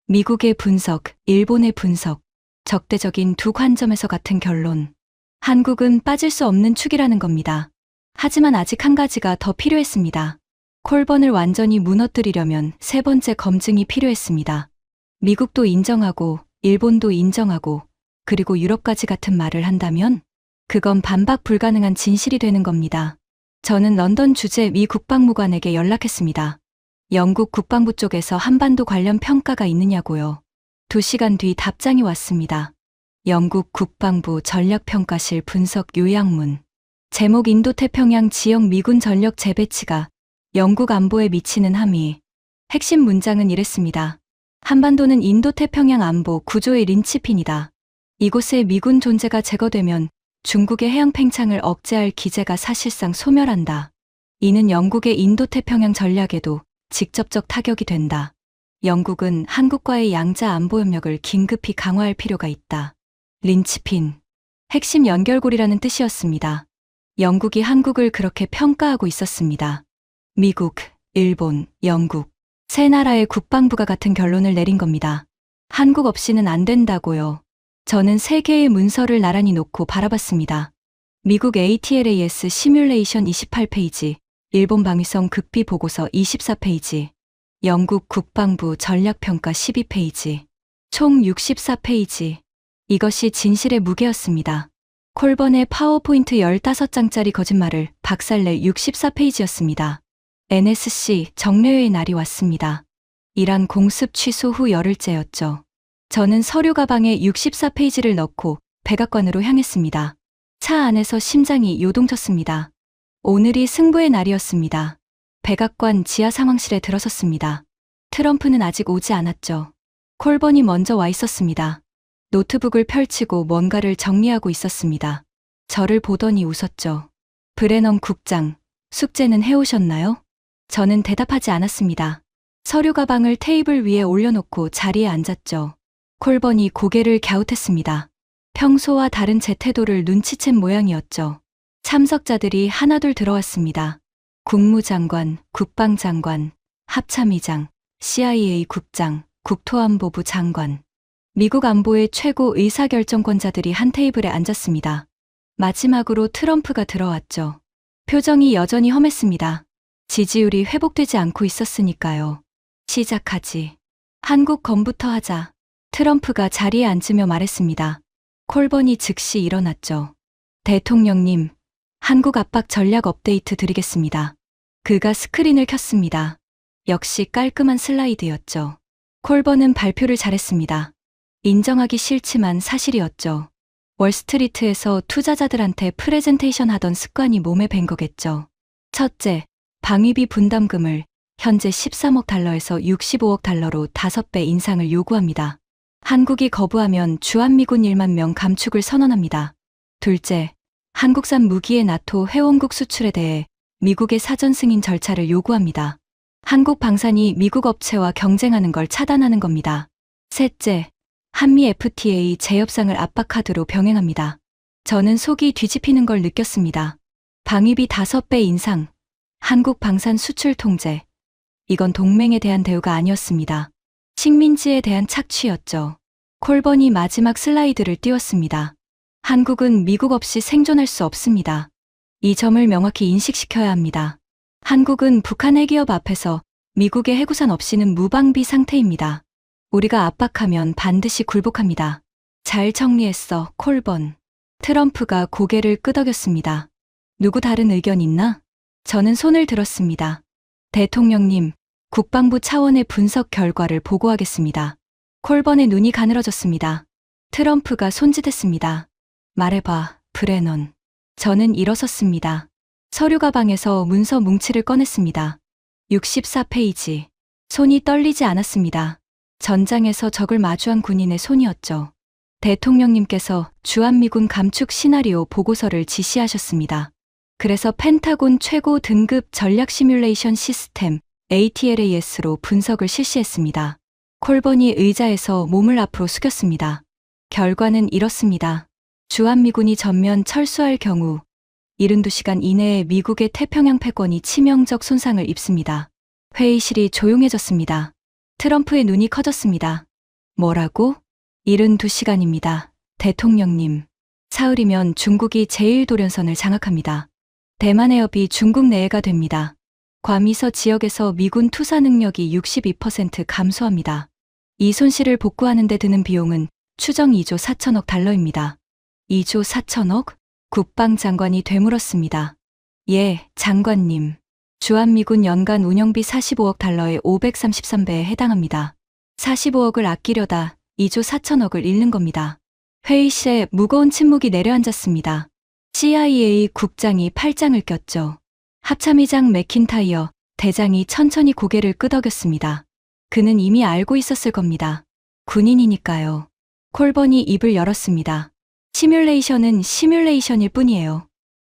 미국의 분석, 일본의 분석, 적대적인 두 관점에서 같은 결론. 한국은 빠질 수 없는 축이라는 겁니다. 하지만 아직 한 가지가 더 필요했습니다. 콜번을 완전히 무너뜨리려면 3번째 검증이 필요했습니다. 미국도 인정하고 일본도 인정하고 그리고 유럽까지 같은 말을 한다면 그건 반박 불가능한 진실이 되는 겁니다. 저는 런던 주재 미 국방무관에게 연락했습니다. 영국 국방부 쪽에서 한반도 관련 평가가 있느냐고요. 2시간 뒤 답장이 왔습니다. 영국 국방부 전략평가실 분석 요약문. 제목 인도태평양 지역 미군 전력 재배치가 영국 안보에 미치는 함의. 핵심 문장은 이랬습니다. 한반도는 인도태평양 안보 구조의 린치핀이다. 이곳에 미군 존재가 제거되면 중국의 해양 팽창을 억제할 기제가 사실상 소멸한다. 이는 영국의 인도태평양 전략에도 직접적 타격이 된다. 영국은 한국과의 양자 안보 협력을 긴급히 강화할 필요가 있다. 린치핀. 핵심 연결고리라는 뜻이었습니다. 영국이 한국을 그렇게 평가하고 있었습니다. 미국, 일본, 영국. 세 나라의 국방부가 같은 결론을 내린 겁니다. 한국 없이는 안 된다고요. 저는 3개의 문서를 나란히 놓고 바라봤습니다. 미국 ATLAS 시뮬레이션 28페이지, 일본 방위성 급비 보고서 24페이지, 영국 국방부 전략평가 12페이지, 총 64페이지. 이것이 진실의 무게였습니다. 콜번의 파워포인트 15장짜리 거짓말을 박살낼 64페이지였습니다. NSC 정례회의 날이 왔습니다. 이란 공습 취소 후 열흘째였죠. 저는 서류 가방에 64페이지를 넣고 백악관으로 향했습니다. 차 안에서 심장이 요동쳤습니다. 오늘이 승부의 날이었습니다. 백악관 지하 상황실에 들어섰습니다. 트럼프는 아직 오지 않았죠. 콜번이 먼저 와 있었습니다. 노트북을 펼치고 뭔가를 정리하고 있었습니다. 저를 보더니 웃었죠. 브레넌 국장, 숙제는 해오셨나요? 저는 대답하지 않았습니다. 서류 가방을 테이블 위에 올려놓고 자리에 앉았죠. 콜번이 고개를 갸웃했습니다. 평소와 다른 제 태도를 눈치챈 모양이었죠. 참석자들이 하나둘 들어왔습니다. 국무장관, 국방장관, 합참의장, CIA 국장, 국토안보부 장관, 미국 안보의 최고 의사결정권자들이 한 테이블에 앉았습니다. 마지막으로 트럼프가 들어왔죠. 표정이 여전히 험했습니다. 지지율이 회복되지 않고 있었으니까요. 시작하지. 한국 건부터 하자. 트럼프가 자리에 앉으며 말했습니다. 콜번이 즉시 일어났죠. 대통령님, 한국 압박 전략 업데이트 드리겠습니다. 그가 스크린을 켰습니다. 역시 깔끔한 슬라이드였죠. 콜번은 발표를 잘했습니다. 인정하기 싫지만 사실이었죠. 월스트리트에서 투자자들한테 프레젠테이션 하던 습관이 몸에 밴 거겠죠. 첫째, 방위비 분담금을 현재 13억 달러에서 65억 달러로 5배 인상을 요구합니다. 한국이 거부하면 주한미군 1만 명 감축을 선언합니다. 둘째, 한국산 무기의 나토 회원국 수출에 대해 미국의 사전 승인 절차를 요구합니다. 한국 방산이 미국 업체와 경쟁하는 걸 차단하는 겁니다. 셋째, 한미 FTA 재협상을 압박하드로 병행합니다. 저는 속이 뒤집히는 걸 느꼈습니다. 방위비 5배 인상, 한국 방산 수출 통제. 이건 동맹에 대한 대우가 아니었습니다. 식민지에 대한 착취였죠. 콜번이 마지막 슬라이드를 띄웠습니다. 한국은 미국 없이 생존할 수 없습니다. 이 점을 명확히 인식시켜야 합니다. 한국은 북한 핵기업 앞에서 미국의 해구산 없이는 무방비 상태입니다. 우리가 압박하면 반드시 굴복합니다. 잘 정리했어, 콜번. 트럼프가 고개를 끄덕였습니다. 누구 다른 의견 있나? 저는 손을 들었습니다. 대통령님, 국방부 차원의 분석 결과를 보고하겠습니다. 콜번의 눈이 가늘어졌습니다. 트럼프가 손짓했습니다. 말해봐, 브레넌. 저는 일어섰습니다. 서류 가방에서 문서 뭉치를 꺼냈습니다. 64페이지. 손이 떨리지 않았습니다. 전장에서 적을 마주한 군인의 손이었죠. 대통령님께서 주한미군 감축 시나리오 보고서를 지시하셨습니다. 그래서 펜타곤 최고 등급 전략 시뮬레이션 시스템 ATLAS로 분석을 실시했습니다. 콜번이 의자에서 몸을 앞으로 숙였습니다. 결과는 이렇습니다. 주한미군이 전면 철수할 경우 72시간 이내에 미국의 태평양 패권이 치명적 손상을 입습니다. 회의실이 조용해졌습니다. 트럼프의 눈이 커졌습니다. 뭐라고? 72시간입니다. 대통령님. 사흘이면 중국이 제1도련선을 장악합니다. 대만 해협이 중국 내해가 됩니다. 괌이서 지역에서 미군 투사 능력이 62% 감소합니다. 이 손실을 복구하는 데 드는 비용은 추정 2조 4천억 달러입니다. 2조 4천억? 국방장관이 되물었습니다. 예, 장관님. 주한미군 연간 운영비 45억 달러의 533배에 해당합니다. 45억을 아끼려다 2조 4천억을 잃는 겁니다. 회의실에 무거운 침묵이 내려앉았습니다. CIA 국장이 팔짱을 꼈죠. 합참의장 맥킨타이어 대장이 천천히 고개를 끄덕였습니다. 그는 이미 알고 있었을 겁니다. 군인이니까요. 콜번이 입을 열었습니다. 시뮬레이션은 시뮬레이션일 뿐이에요.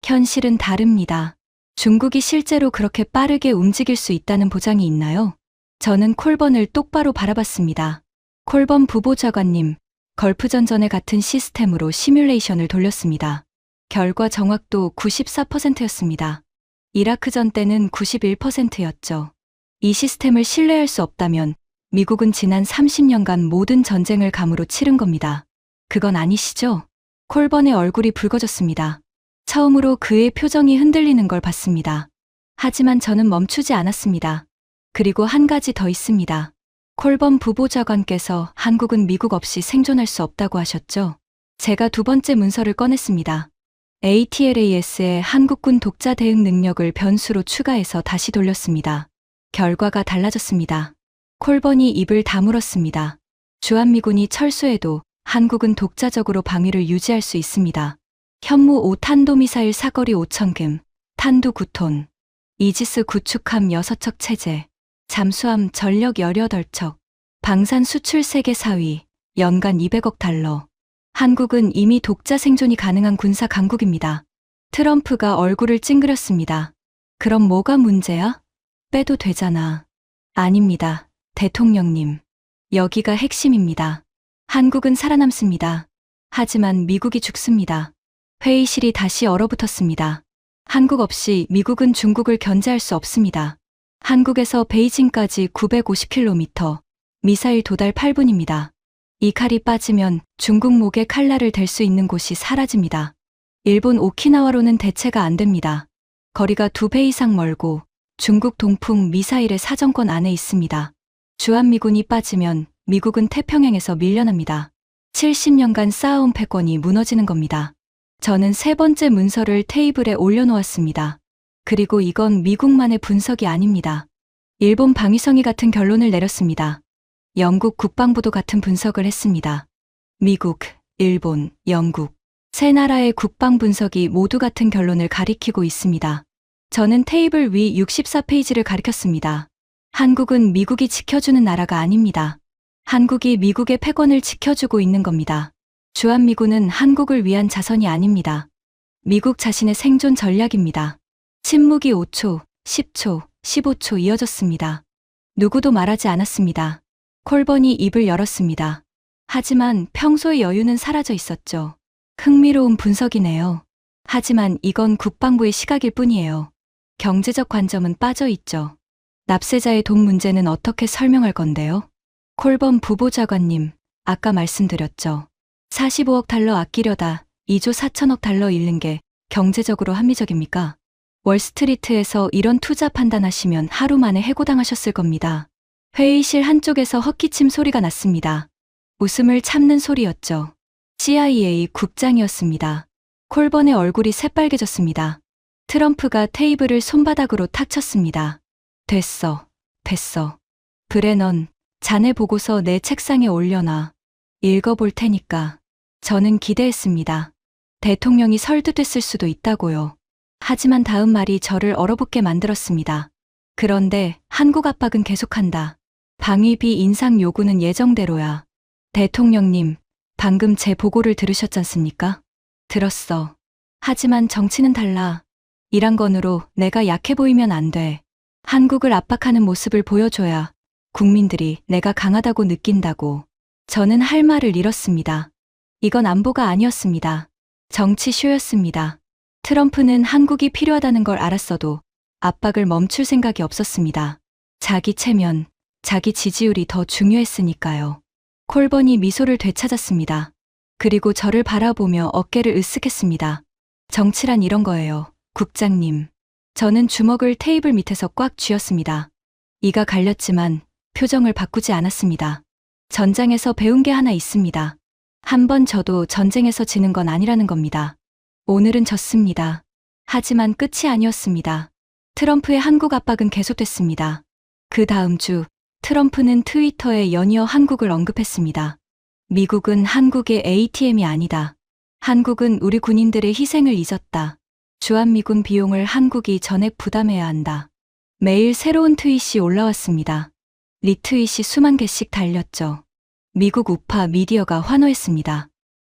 현실은 다릅니다. 중국이 실제로 그렇게 빠르게 움직일 수 있다는 보장이 있나요? 저는 콜번을 똑바로 바라봤습니다. 콜번 부보좌관님, 걸프전전에 같은 시스템으로 시뮬레이션을 돌렸습니다. 결과 정확도 94%였습니다. 이라크전 때는 91%였죠. 이 시스템을 신뢰할 수 없다면 미국은 지난 30년간 모든 전쟁을 감으로 치른 겁니다. 그건 아니시죠? 콜번의 얼굴이 붉어졌습니다. 처음으로 그의 표정이 흔들리는 걸 봤습니다. 하지만 저는 멈추지 않았습니다. 그리고 한 가지 더 있습니다. 콜번 부보좌관께서 한국은 미국 없이 생존할 수 없다고 하셨죠? 제가 두 번째 문서를 꺼냈습니다. ATLAS의 한국군 독자 대응 능력을 변수로 추가해서 다시 돌렸습니다. 결과가 달라졌습니다. 콜번이 입을 다물었습니다. 주한미군이 철수해도 한국은 독자적으로 방위를 유지할 수 있습니다. 현무 5탄도미사일 사거리 5,000금, 탄두 9톤. 이지스 구축함 6척 체제, 잠수함 전력 18척, 방산 수출 세계 4위, 연간 200억 달러. 한국은 이미 독자 생존이 가능한 군사 강국입니다. 트럼프가 얼굴을 찡그렸습니다. 그럼 뭐가 문제야? 빼도 되잖아. 아닙니다. 대통령님. 여기가 핵심입니다. 한국은 살아남습니다. 하지만 미국이 죽습니다. 회의실이 다시 얼어붙었습니다. 한국 없이 미국은 중국을 견제할 수 없습니다. 한국에서 베이징까지 950km, 미사일 도달 8분입니다. 이 칼이 빠지면 중국 목에 칼날을 댈 수 있는 곳이 사라집니다. 일본 오키나와로는 대체가 안 됩니다. 거리가 2배 이상 멀고 중국 동풍 미사일의 사정권 안에 있습니다. 주한미군이 빠지면 미국은 태평양에서 밀려납니다. 70년간 쌓아온 패권이 무너지는 겁니다. 저는 3번째 문서를 테이블에 올려놓았습니다. 그리고 이건 미국만의 분석이 아닙니다. 일본 방위성이 같은 결론을 내렸습니다. 영국 국방부도 같은 분석을 했습니다. 미국, 일본, 영국, 세 나라의 국방 분석이 모두 같은 결론을 가리키고 있습니다. 저는 테이블 위 64페이지를 가리켰습니다. 한국은 미국이 지켜주는 나라가 아닙니다. 한국이 미국의 패권을 지켜주고 있는 겁니다. 주한미군은 한국을 위한 자선이 아닙니다. 미국 자신의 생존 전략입니다. 침묵이 5초, 10초, 15초 이어졌습니다. 누구도 말하지 않았습니다. 콜번이 입을 열었습니다. 하지만 평소의 여유는 사라져 있었죠. 흥미로운 분석이네요. 하지만 이건 국방부의 시각일 뿐이에요. 경제적 관점은 빠져 있죠. 납세자의 돈 문제는 어떻게 설명할 건데요? 콜번 부보좌관님, 아까 말씀드렸죠. 45억 달러 아끼려다 2조 4천억 달러 잃는 게 경제적으로 합리적입니까? 월스트리트에서 이런 투자 판단하시면 하루 만에 해고당하셨을 겁니다. 회의실 한쪽에서 헛기침 소리가 났습니다. 웃음을 참는 소리였죠. CIA 국장이었습니다. 콜번의 얼굴이 새빨개졌습니다. 트럼프가 테이블을 손바닥으로 탁 쳤습니다. 됐어. 브레넌, 자네 보고서 내 책상에 올려놔. 읽어볼 테니까. 저는 기대했습니다. 대통령이 설득됐을 수도 있다고요. 하지만 다음 말이 저를 얼어붙게 만들었습니다. 그런데 한국 압박은 계속한다. 방위비 인상 요구는 예정대로야. 대통령님, 방금 제 보고를 들으셨잖습니까? 들었어. 하지만 정치는 달라. 이란건으로 내가 약해 보이면 안 돼. 한국을 압박하는 모습을 보여줘야 국민들이 내가 강하다고 느낀다고. 저는 할 말을 잃었습니다. 이건 안보가 아니었습니다. 정치 쇼였습니다. 트럼프는 한국이 필요하다는 걸 알았어도 압박을 멈출 생각이 없었습니다. 자기 체면, 자기 지지율이 더 중요했으니까요. 콜번이 미소를 되찾았습니다. 그리고 저를 바라보며 어깨를 으쓱했습니다. 정치란 이런 거예요, 국장님. 저는 주먹을 테이블 밑에서 꽉 쥐었습니다. 이가 갈렸지만 표정을 바꾸지 않았습니다. 전장에서 배운 게 하나 있습니다. 한 번 져도 전쟁에서 지는 건 아니라는 겁니다. 오늘은 졌습니다. 하지만 끝이 아니었습니다. 트럼프의 한국 압박은 계속됐습니다. 그 다음 주 트럼프는 트위터에 연이어 한국을 언급했습니다. 미국은 한국의 ATM이 아니다. 한국은 우리 군인들의 희생을 잊었다. 주한미군 비용을 한국이 전액 부담해야 한다. 매일 새로운 트윗이 올라왔습니다. 리트윗이 수만 개씩 달렸죠. 미국 우파 미디어가 환호했습니다.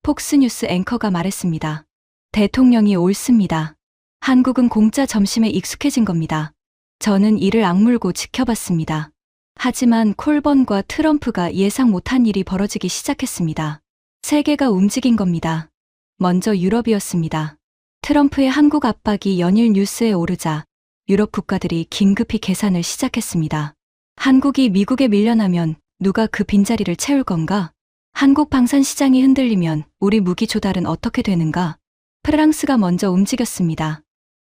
폭스뉴스 앵커가 말했습니다. 대통령이 옳습니다. 한국은 공짜 점심에 익숙해진 겁니다. 저는 이를 악물고 지켜봤습니다. 하지만 콜번과 트럼프가 예상 못한 일이 벌어지기 시작했습니다. 세계가 움직인 겁니다. 먼저 유럽이었습니다. 트럼프의 한국 압박이 연일 뉴스에 오르자 유럽 국가들이 긴급히 계산을 시작했습니다. 한국이 미국에 밀려나면 누가 그 빈자리를 채울 건가? 한국 방산 시장이 흔들리면 우리 무기 조달은 어떻게 되는가? 프랑스가 먼저 움직였습니다.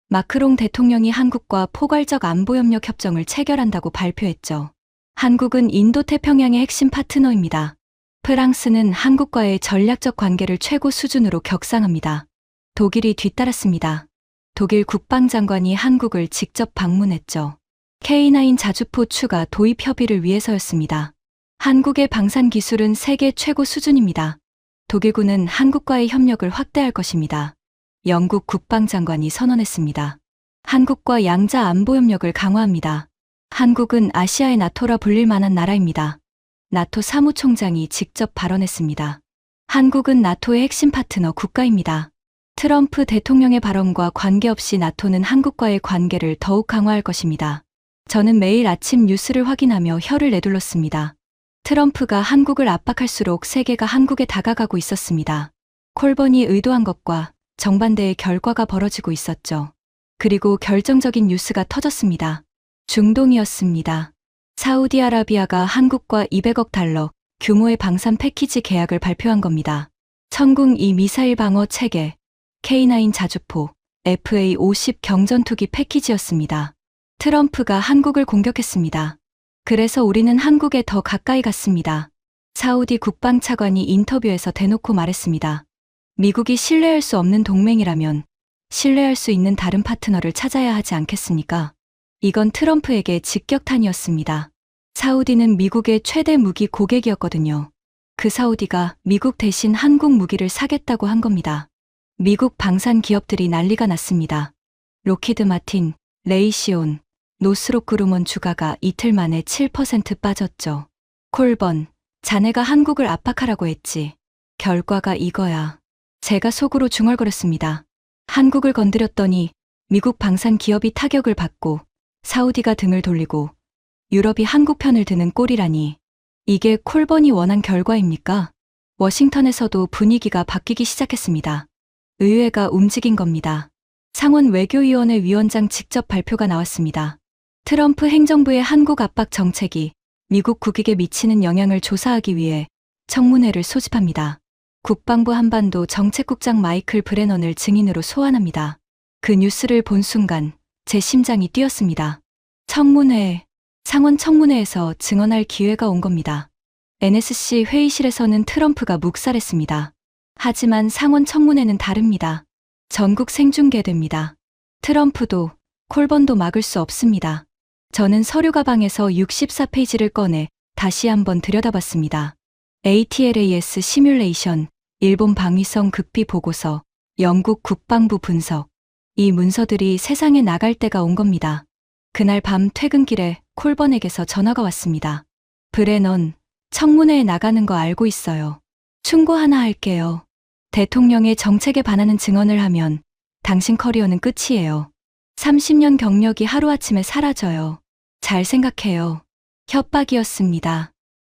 마크롱 대통령이 한국과 포괄적 안보협력 협정을 체결한다고 발표했죠. 한국은 인도태평양의 핵심 파트너입니다. 프랑스는 한국과의 전략적 관계를 최고 수준으로 격상합니다. 독일이 뒤따랐습니다. 독일 국방장관이 한국을 직접 방문했죠. K9 자주포 추가 도입 협의를 위해서였습니다. 한국의 방산 기술은 세계 최고 수준입니다. 독일군은 한국과의 협력을 확대할 것입니다. 영국 국방장관이 선언했습니다. 한국과 양자 안보 협력을 강화합니다. 한국은 아시아의 나토라 불릴 만한 나라입니다. 나토 사무총장이 직접 발언했습니다. 한국은 나토의 핵심 파트너 국가입니다. 트럼프 대통령의 발언과 관계없이 나토는 한국과의 관계를 더욱 강화할 것입니다. 저는 매일 아침 뉴스를 확인하며 혀를 내둘렀습니다. 트럼프가 한국을 압박할수록 세계가 한국에 다가가고 있었습니다. 콜번이 의도한 것과 정반대의 결과가 벌어지고 있었죠. 그리고 결정적인 뉴스가 터졌습니다. 중동이었습니다. 사우디아라비아가 한국과 200억 달러 규모의 방산 패키지 계약을 발표한 겁니다. 천궁 2 미사일 방어 체계, K9 자주포, FA-50 경전투기 패키지였습니다. 트럼프가 한국을 공격했습니다. 그래서 우리는 한국에 더 가까이 갔습니다. 사우디 국방차관이 인터뷰에서 대놓고 말했습니다. 미국이 신뢰할 수 없는 동맹이라면 신뢰할 수 있는 다른 파트너를 찾아야 하지 않겠습니까? 이건 트럼프에게 직격탄이었습니다. 사우디는 미국의 최대 무기 고객이었거든요. 그 사우디가 미국 대신 한국 무기를 사겠다고 한 겁니다. 미국 방산 기업들이 난리가 났습니다. 로키드 마틴, 레이시온, 노스록 그루먼 주가가 이틀 만에 7% 빠졌죠. 콜번, 자네가 한국을 압박하라고 했지. 결과가 이거야. 제가 속으로 중얼거렸습니다. 한국을 건드렸더니 미국 방산 기업이 타격을 받고 사우디가 등을 돌리고 유럽이 한국 편을 드는 꼴이라니. 이게 콜번이 원한 결과입니까? 워싱턴에서도 분위기가 바뀌기 시작했습니다. 의회가 움직인 겁니다. 상원 외교위원회 위원장 직접 발표가 나왔습니다. 트럼프 행정부의 한국 압박 정책이 미국 국익에 미치는 영향을 조사하기 위해 청문회를 소집합니다. 국방부 한반도 정책국장 마이클 브레넌을 증인으로 소환합니다. 그 뉴스를 본 순간 제 심장이 뛰었습니다. 청문회, 상원 청문회에서 증언할 기회가 온 겁니다. NSC 회의실에서는 트럼프가 묵살했습니다. 하지만 상원 청문회는 다릅니다. 전국 생중계됩니다. 트럼프도 콜번도 막을 수 없습니다. 저는 서류 가방에서 64페이지를 꺼내 다시 한번 들여다봤습니다. ATLAS 시뮬레이션, 일본 방위성 극비 보고서, 영국 국방부 분석. 이 문서들이 세상에 나갈 때가 온 겁니다. 그날 밤 퇴근길에 콜번에게서 전화가 왔습니다. 브레넌, 청문회에 나가는 거 알고 있어요. 충고 하나 할게요. 대통령의 정책에 반하는 증언을 하면 당신 커리어는 끝이에요. 30년 경력이 하루아침에 사라져요. 잘 생각해요. 협박이었습니다.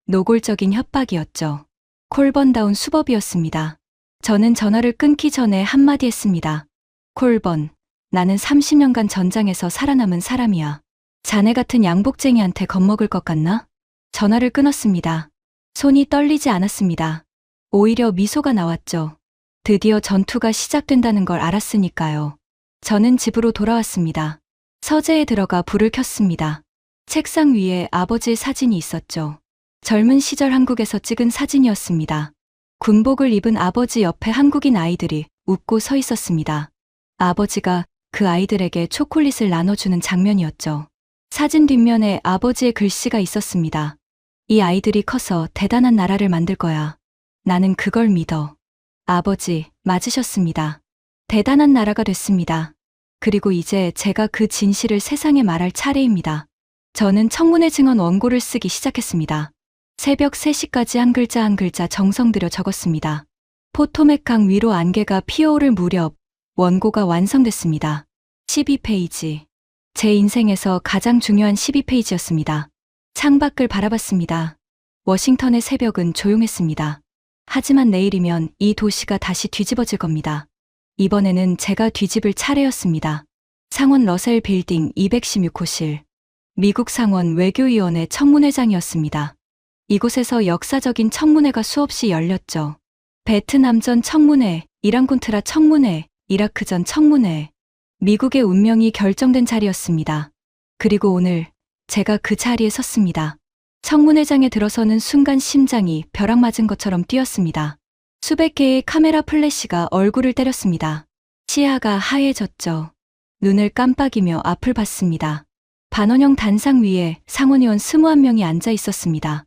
노골적인 협박이었죠. 콜번다운 수법이었습니다. 저는 전화를 끊기 전에 한마디 했습니다. 콜번, 나는 30년간 전장에서 살아남은 사람이야. 자네 같은 양복쟁이한테 겁먹을 것 같나? 전화를 끊었습니다. 손이 떨리지 않았습니다. 오히려 미소가 나왔죠. 드디어 전투가 시작된다는 걸 알았으니까요. 저는 집으로 돌아왔습니다. 서재에 들어가 불을 켰습니다. 책상 위에 아버지의 사진이 있었죠. 젊은 시절 한국에서 찍은 사진이었습니다. 군복을 입은 아버지 옆에 한국인 아이들이 웃고 서 있었습니다. 아버지가 그 아이들에게 초콜릿을 나눠주는 장면이었죠. 사진 뒷면에 아버지의 글씨가 있었습니다. 이 아이들이 커서 대단한 나라를 만들 거야. 나는 그걸 믿어. 아버지, 맞으셨습니다. 대단한 나라가 됐습니다. 그리고 이제 제가 그 진실을 세상에 말할 차례입니다. 저는 청문회 증언 원고를 쓰기 시작했습니다. 새벽 3시까지 한 글자 한 글자 정성 들여 적었습니다. 포토맥 강 위로 안개가 피어오를 무렵 원고가 완성됐습니다. 12페이지. 제 인생에서 가장 중요한 12페이지였습니다. 창밖을 바라봤습니다. 워싱턴의 새벽은 조용했습니다. 하지만 내일이면 이 도시가 다시 뒤집어질 겁니다. 이번에는 제가 뒤집을 차례였습니다. 상원 러셀 빌딩 216호실. 미국 상원 외교위원회 청문회장이었습니다. 이곳에서 역사적인 청문회가 수없이 열렸죠. 베트남전 청문회, 이란콘트라 청문회, 이라크전 청문회. 미국의 운명이 결정된 자리였습니다. 그리고 오늘 제가 그 자리에 섰습니다. 청문회장에 들어서는 순간 심장이 벼락 맞은 것처럼 뛰었습니다. 수백 개의 카메라 플래시가 얼굴을 때렸습니다. 시야가 하얘졌죠. 눈을 깜빡이며 앞을 봤습니다. 반원형 단상 위에 상원의원 21명이 앉아 있었습니다.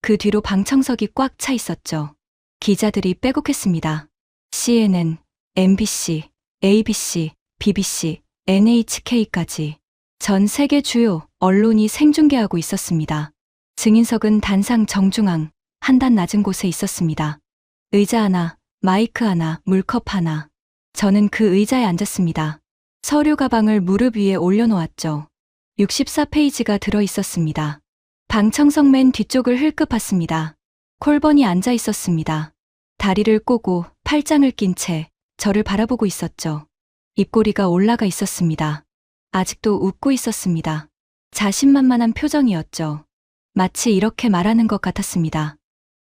그 뒤로 방청석이 꽉 차 있었죠. 기자들이 빼곡했습니다. CNN, MBC, ABC, BBC, NHK까지 전 세계 주요 언론이 생중계하고 있었습니다. 증인석은 단상 정중앙 한 단 낮은 곳에 있었습니다. 의자 하나, 마이크 하나, 물컵 하나. 저는 그 의자에 앉았습니다. 서류 가방을 무릎 위에 올려놓았죠. 64페이지가 들어 있었습니다. 방청석 맨 뒤쪽을 흘끗 봤습니다. 콜번이 앉아 있었습니다. 다리를 꼬고 팔짱을 낀 채 저를 바라보고 있었죠. 입꼬리가 올라가 있었습니다. 아직도 웃고 있었습니다. 자신만만한 표정이었죠. 마치 이렇게 말하는 것 같았습니다.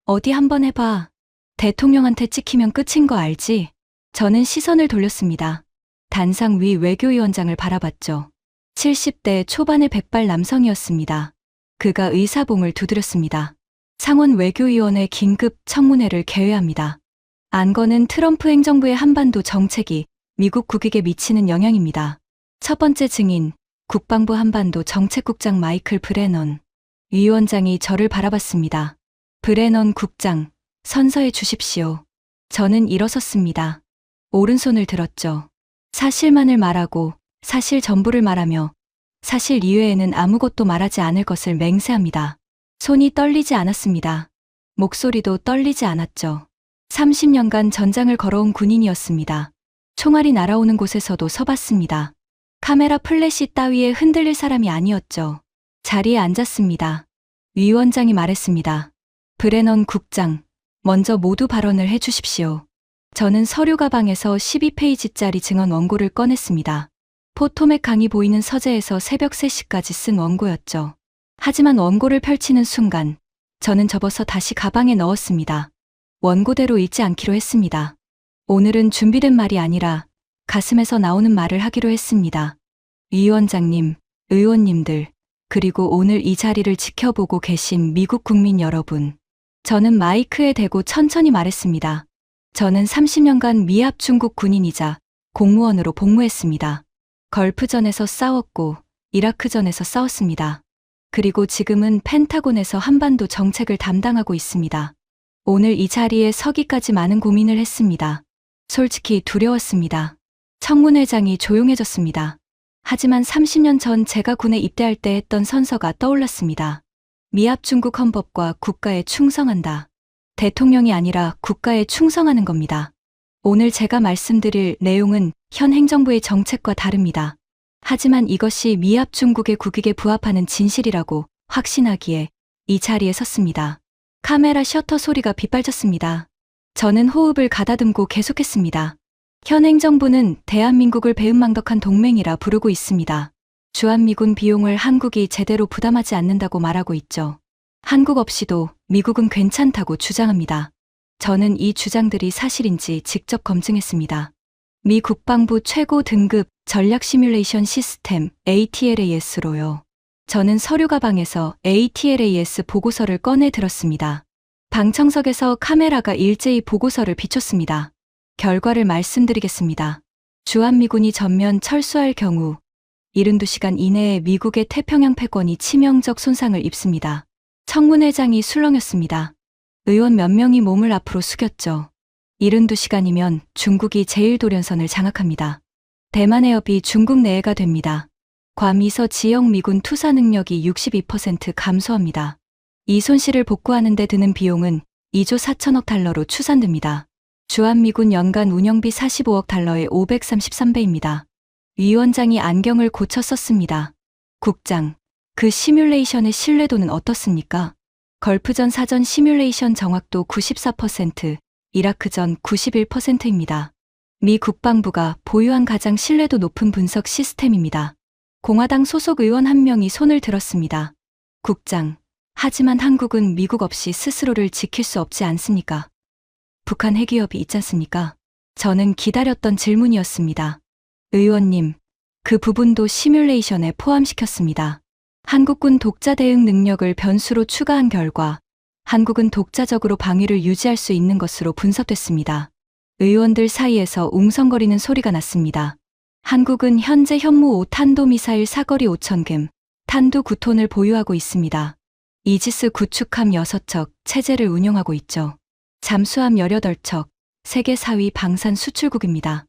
어디 한번 해봐. 대통령한테 찍히면 끝인 거 알지? 저는 시선을 돌렸습니다. 단상 위 외교위원장을 바라봤죠. 70대 초반의 백발 남성이었습니다. 그가 의사봉을 두드렸습니다. 상원 외교위원회 긴급 청문회를 개회합니다. 안건은 트럼프 행정부의 한반도 정책이 미국 국익에 미치는 영향입니다. 첫 번째 증인, 국방부 한반도 정책국장 마이클 브레넌. 위원장이 저를 바라봤습니다. 브레넌 국장, 선서해 주십시오. 저는 일어섰습니다. 오른손을 들었죠. 사실만을 말하고 사실 전부를 말하며 사실 이외에는 아무것도 말하지 않을 것을 맹세합니다. 손이 떨리지 않았습니다. 목소리도 떨리지 않았죠. 30년간 전장을 걸어온 군인이었습니다. 총알이 날아오는 곳에서도 서봤습니다. 카메라 플래시 따위에 흔들릴 사람이 아니었죠. 자리에 앉았습니다. 위원장이 말했습니다. 브레넌 국장, 먼저 모두 발언을 해주십시오. 저는 서류 가방에서 12페이지짜리 증언 원고를 꺼냈습니다. 포토맥 강이 보이는 서재에서 새벽 3시까지 쓴 원고였죠. 하지만 원고를 펼치는 순간 저는 접어서 다시 가방에 넣었습니다. 원고대로 읽지 않기로 했습니다. 오늘은 준비된 말이 아니라 가슴에서 나오는 말을 하기로 했습니다. 위원장님, 의원님들, 그리고 오늘 이 자리를 지켜보고 계신 미국 국민 여러분. 저는 마이크에 대고 천천히 말했습니다. 저는 30년간 미합 중국 군인이자 공무원으로 복무했습니다. 걸프전에서 싸웠고 이라크전에서 싸웠습니다. 그리고 지금은 펜타곤에서 한반도 정책을 담당하고 있습니다. 오늘 이 자리에 서기까지 많은 고민을 했습니다. 솔직히 두려웠습니다. 청문회장이 조용해졌습니다. 하지만 30년 전 제가 군에 입대할 때 했던 선서가 떠올랐습니다. 미합 중국 헌법과 국가에 충성한다. 대통령이 아니라 국가에 충성하는 겁니다. 오늘 제가 말씀드릴 내용은 현 행정부의 정책과 다릅니다. 하지만 이것이 미합 중국의 국익에 부합하는 진실이라고 확신하기에 이 자리에 섰습니다. 카메라 셔터 소리가 빗발쳤습니다. 저는 호흡을 가다듬고 계속했습니다. 현 행정부는 대한민국을 배은망덕한 동맹이라 부르고 있습니다. 주한미군 비용을 한국이 제대로 부담하지 않는다고 말하고 있죠. 한국 없이도 미국은 괜찮다고 주장합니다. 저는 이 주장들이 사실인지 직접 검증했습니다. 미 국방부 최고 등급 전략 시뮬레이션 시스템 ATLAS로요. 저는 서류 가방에서 ATLAS 보고서를 꺼내 들었습니다. 방청석에서 카메라가 일제히 보고서를 비췄습니다. 결과를 말씀드리겠습니다. 주한미군이 전면 철수할 경우 72시간 이내에 미국의 태평양 패권이 치명적 손상을 입습니다. 청문회장이 술렁였습니다. 의원 몇 명이 몸을 앞으로 숙였죠. 72시간이면 중국이 제1도련선을 장악합니다. 대만 해협이 중국 내해가 됩니다. 괌이서 지역 미군 투사 능력이 62% 감소합니다. 이 손실을 복구하는 데 드는 비용은 2조 4천억 달러로 추산됩니다. 주한미군 연간 운영비 45억 달러의 533배입니다. 위원장이 안경을 고쳐 썼습니다. 국장, 그 시뮬레이션의 신뢰도는 어떻습니까? 걸프전 사전 시뮬레이션 정확도 94%, 이라크전 91%입니다. 미 국방부가 보유한 가장 신뢰도 높은 분석 시스템입니다. 공화당 소속 의원 한 명이 손을 들었습니다. 국장, 하지만 한국은 미국 없이 스스로를 지킬 수 없지 않습니까? 북한 핵위협이 있지 않습니까? 저는 기다렸던 질문이었습니다. 의원님, 그 부분도 시뮬레이션에 포함시켰습니다. 한국군 독자 대응 능력을 변수로 추가한 결과 한국은 독자적으로 방위를 유지할 수 있는 것으로 분석됐습니다. 의원들 사이에서 웅성거리는 소리가 났습니다. 한국은 현재 현무 5탄도미사일 사거리 5,000금, 탄두 9톤을 보유하고 있습니다. 이지스 구축함 6척, 체제를 운영하고 있죠. 잠수함 18척, 세계 4위 방산 수출국입니다.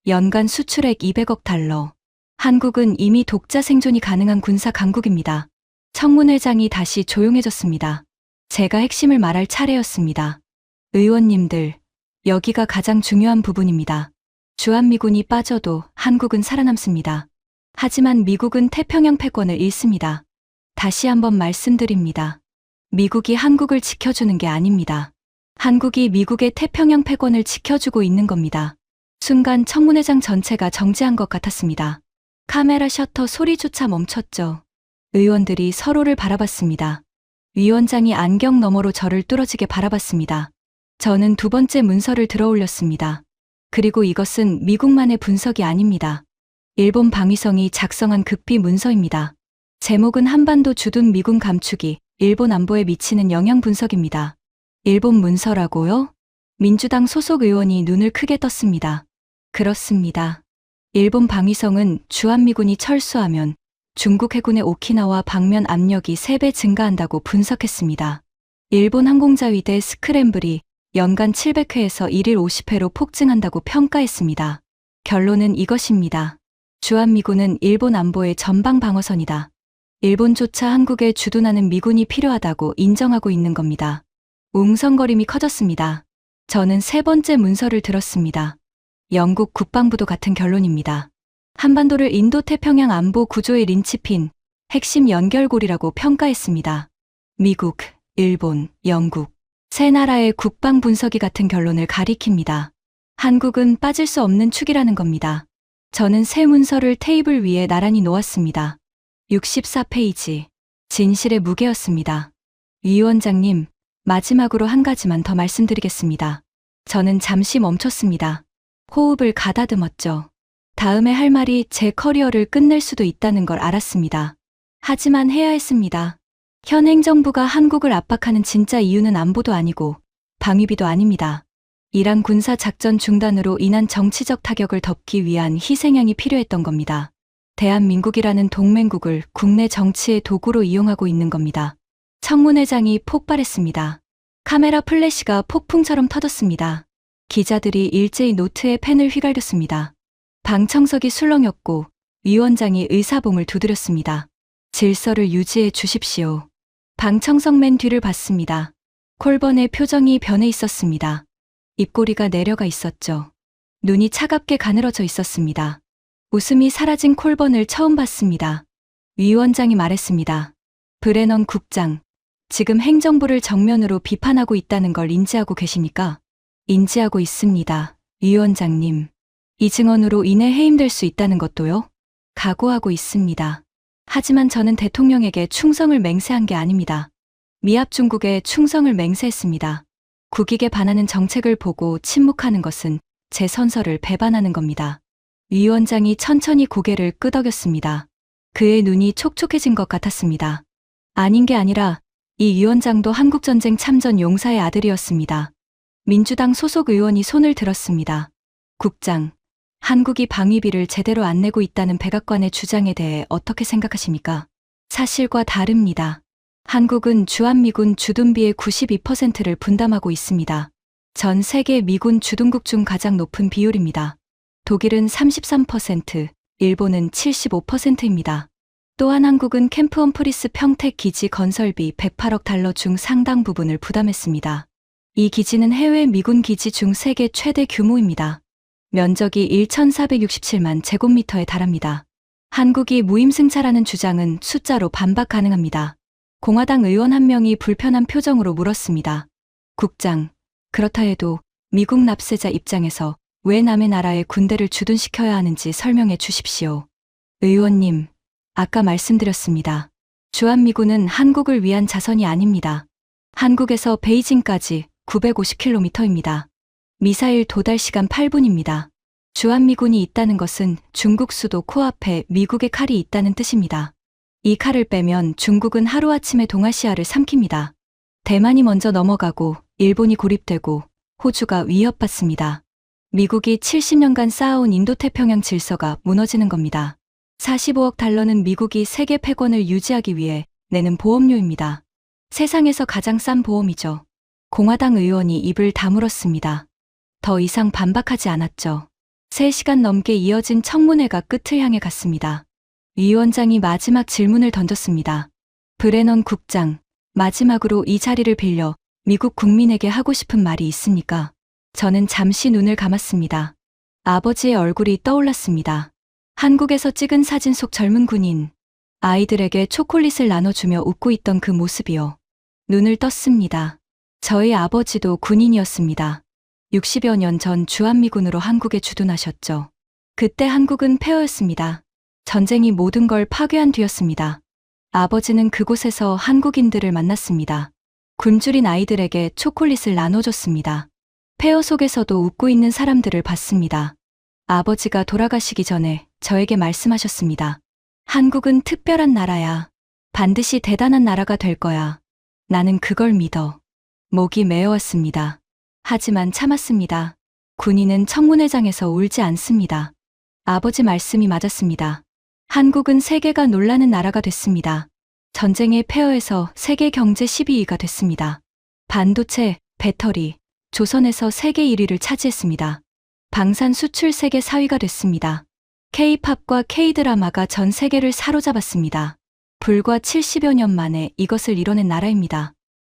연간 수출액 200억 달러. 한국은 이미 독자 생존이 가능한 군사 강국입니다. 청문회장이 다시 조용해졌습니다. 제가 핵심을 말할 차례였습니다. 의원님들, 여기가 가장 중요한 부분입니다. 주한미군이 빠져도 한국은 살아남습니다. 하지만 미국은 태평양 패권을 잃습니다. 다시 한번 말씀드립니다. 미국이 한국을 지켜주는 게 아닙니다. 한국이 미국의 태평양 패권을 지켜주고 있는 겁니다. 순간 청문회장 전체가 정지한 것 같았습니다. 카메라 셔터 소리조차 멈췄죠. 의원들이 서로를 바라봤습니다. 위원장이 안경 너머로 저를 뚫어지게 바라봤습니다. 저는 두 번째 문서를 들어올렸습니다. 그리고 이것은 미국만의 분석이 아닙니다. 일본 방위성이 작성한 극비 문서입니다. 제목은 한반도 주둔 미군 감축이 일본 안보에 미치는 영향 분석입니다. 일본 문서라고요? 민주당 소속 의원이 눈을 크게 떴습니다. 그렇습니다. 일본 방위성은 주한미군이 철수하면 중국 해군의 오키나와 방면 압력이 3배 증가한다고 분석했습니다. 일본 항공자위대 스크램블이 연간 700회에서 1일 50회로 폭증한다고 평가했습니다. 결론은 이것입니다. 주한미군은 일본 안보의 전방 방어선이다. 일본조차 한국에 주둔하는 미군이 필요하다고 인정하고 있는 겁니다. 웅성거림이 커졌습니다. 저는 세 번째 문서를 들었습니다. 영국 국방부도 같은 결론입니다. 한반도를 인도태평양 안보 구조의 린치핀, 핵심 연결고리라고 평가했습니다. 미국, 일본, 영국, 세 나라의 국방 분석이 같은 결론을 가리킵니다. 한국은 빠질 수 없는 축이라는 겁니다. 저는 새 문서를 테이블 위에 나란히 놓았습니다. 64페이지. 진실의 무게였습니다. 위원장님, 마지막으로 한 가지만 더 말씀드리겠습니다. 저는 잠시 멈췄습니다. 호흡을 가다듬었죠. 다음에 할 말이 제 커리어를 끝낼 수도 있다는 걸 알았습니다. 하지만 해야 했습니다. 현 행정부가 한국을 압박하는 진짜 이유는 안보도 아니고 방위비도 아닙니다. 이란 군사 작전 중단으로 인한 정치적 타격을 덮기 위한 희생양이 필요했던 겁니다. 대한민국이라는 동맹국을 국내 정치의 도구로 이용하고 있는 겁니다. 청문회장이 폭발했습니다. 카메라 플래시가 폭풍처럼 터졌습니다. 기자들이 일제히 노트에 펜을 휘갈겼습니다. 방청석이 술렁였고 위원장이 의사봉을 두드렸습니다. 질서를 유지해 주십시오. 방청석 맨 뒤를 봤습니다. 콜번의 표정이 변해 있었습니다. 입꼬리가 내려가 있었죠. 눈이 차갑게 가늘어져 있었습니다. 웃음이 사라진 콜번을 처음 봤습니다. 위원장이 말했습니다. 브레넌 국장, 지금 행정부를 정면으로 비판하고 있다는 걸 인지하고 계십니까? 인지하고 있습니다. 위원장님. 이 증언으로 인해 해임될 수 있다는 것도요? 각오하고 있습니다. 하지만 저는 대통령에게 충성을 맹세한 게 아닙니다. 미합 중국에 충성을 맹세했습니다. 국익에 반하는 정책을 보고 침묵하는 것은 제 선서를 배반하는 겁니다. 위원장이 천천히 고개를 끄덕였습니다. 그의 눈이 촉촉해진 것 같았습니다. 아닌 게 아니라 이 위원장도 한국전쟁 참전 용사의 아들이었습니다. 민주당 소속 의원이 손을 들었습니다. 국장, 한국이 방위비를 제대로 안 내고 있다는 백악관의 주장에 대해 어떻게 생각하십니까? 사실과 다릅니다. 한국은 주한미군 주둔비의 92%를 분담하고 있습니다. 전 세계 미군 주둔국 중 가장 높은 비율입니다. 독일은 33%, 일본은 75%입니다. 또한 한국은 캠프 험프리스 평택 기지 건설비 108억 달러 중 상당 부분을 부담했습니다. 이 기지는 해외 미군 기지 중 세계 최대 규모입니다. 면적이 1,467만 제곱미터에 달합니다. 한국이 무임승차라는 주장은 숫자로 반박 가능합니다. 공화당 의원 한 명이 불편한 표정으로 물었습니다. 국장, 그렇다 해도 미국 납세자 입장에서 왜 남의 나라에 군대를 주둔시켜야 하는지 설명해 주십시오. 의원님, 아까 말씀드렸습니다. 주한미군은 한국을 위한 자선이 아닙니다. 한국에서 베이징까지 950km입니다. 미사일 도달 시간 8분입니다. 주한미군이 있다는 것은 중국 수도 코앞에 미국의 칼이 있다는 뜻입니다. 이 칼을 빼면 중국은 하루아침에 동아시아를 삼킵니다. 대만이 먼저 넘어가고 일본이 고립되고 호주가 위협받습니다. 미국이 70년간 쌓아온 인도태평양 질서가 무너지는 겁니다. 45억 달러는 미국이 세계 패권을 유지하기 위해 내는 보험료입니다. 세상에서 가장 싼 보험이죠. 공화당 의원이 입을 다물었습니다. 더 이상 반박하지 않았죠. 3시간 넘게 이어진 청문회가 끝을 향해 갔습니다. 위원장이 마지막 질문을 던졌습니다. 브레넌 국장, 마지막으로 이 자리를 빌려 미국 국민에게 하고 싶은 말이 있습니까? 저는 잠시 눈을 감았습니다. 아버지의 얼굴이 떠올랐습니다. 한국에서 찍은 사진 속 젊은 군인, 아이들에게 초콜릿을 나눠주며 웃고 있던 그 모습이요. 눈을 떴습니다. 저희 아버지도 군인이었습니다. 60여 년 전 주한미군으로 한국에 주둔하셨죠. 그때 한국은 폐허였습니다. 전쟁이 모든 걸 파괴한 뒤였습니다. 아버지는 그곳에서 한국인들을 만났습니다. 굶주린 아이들에게 초콜릿을 나눠줬습니다. 폐허 속에서도 웃고 있는 사람들을 봤습니다. 아버지가 돌아가시기 전에 저에게 말씀하셨습니다. 한국은 특별한 나라야. 반드시 대단한 나라가 될 거야. 나는 그걸 믿어. 목이 메어왔습니다. 하지만 참았습니다. 군인은 청문회장에서 울지 않습니다. 아버지 말씀이 맞았습니다. 한국은 세계가 놀라는 나라가 됐습니다. 전쟁의 폐허에서 세계 경제 12위가 됐습니다. 반도체, 배터리, 조선에서 세계 1위를 차지했습니다. 방산 수출 세계 4위가 됐습니다. K-팝과 K-드라마가 전 세계를 사로잡았습니다. 불과 70여 년 만에 이것을 이뤄낸 나라입니다.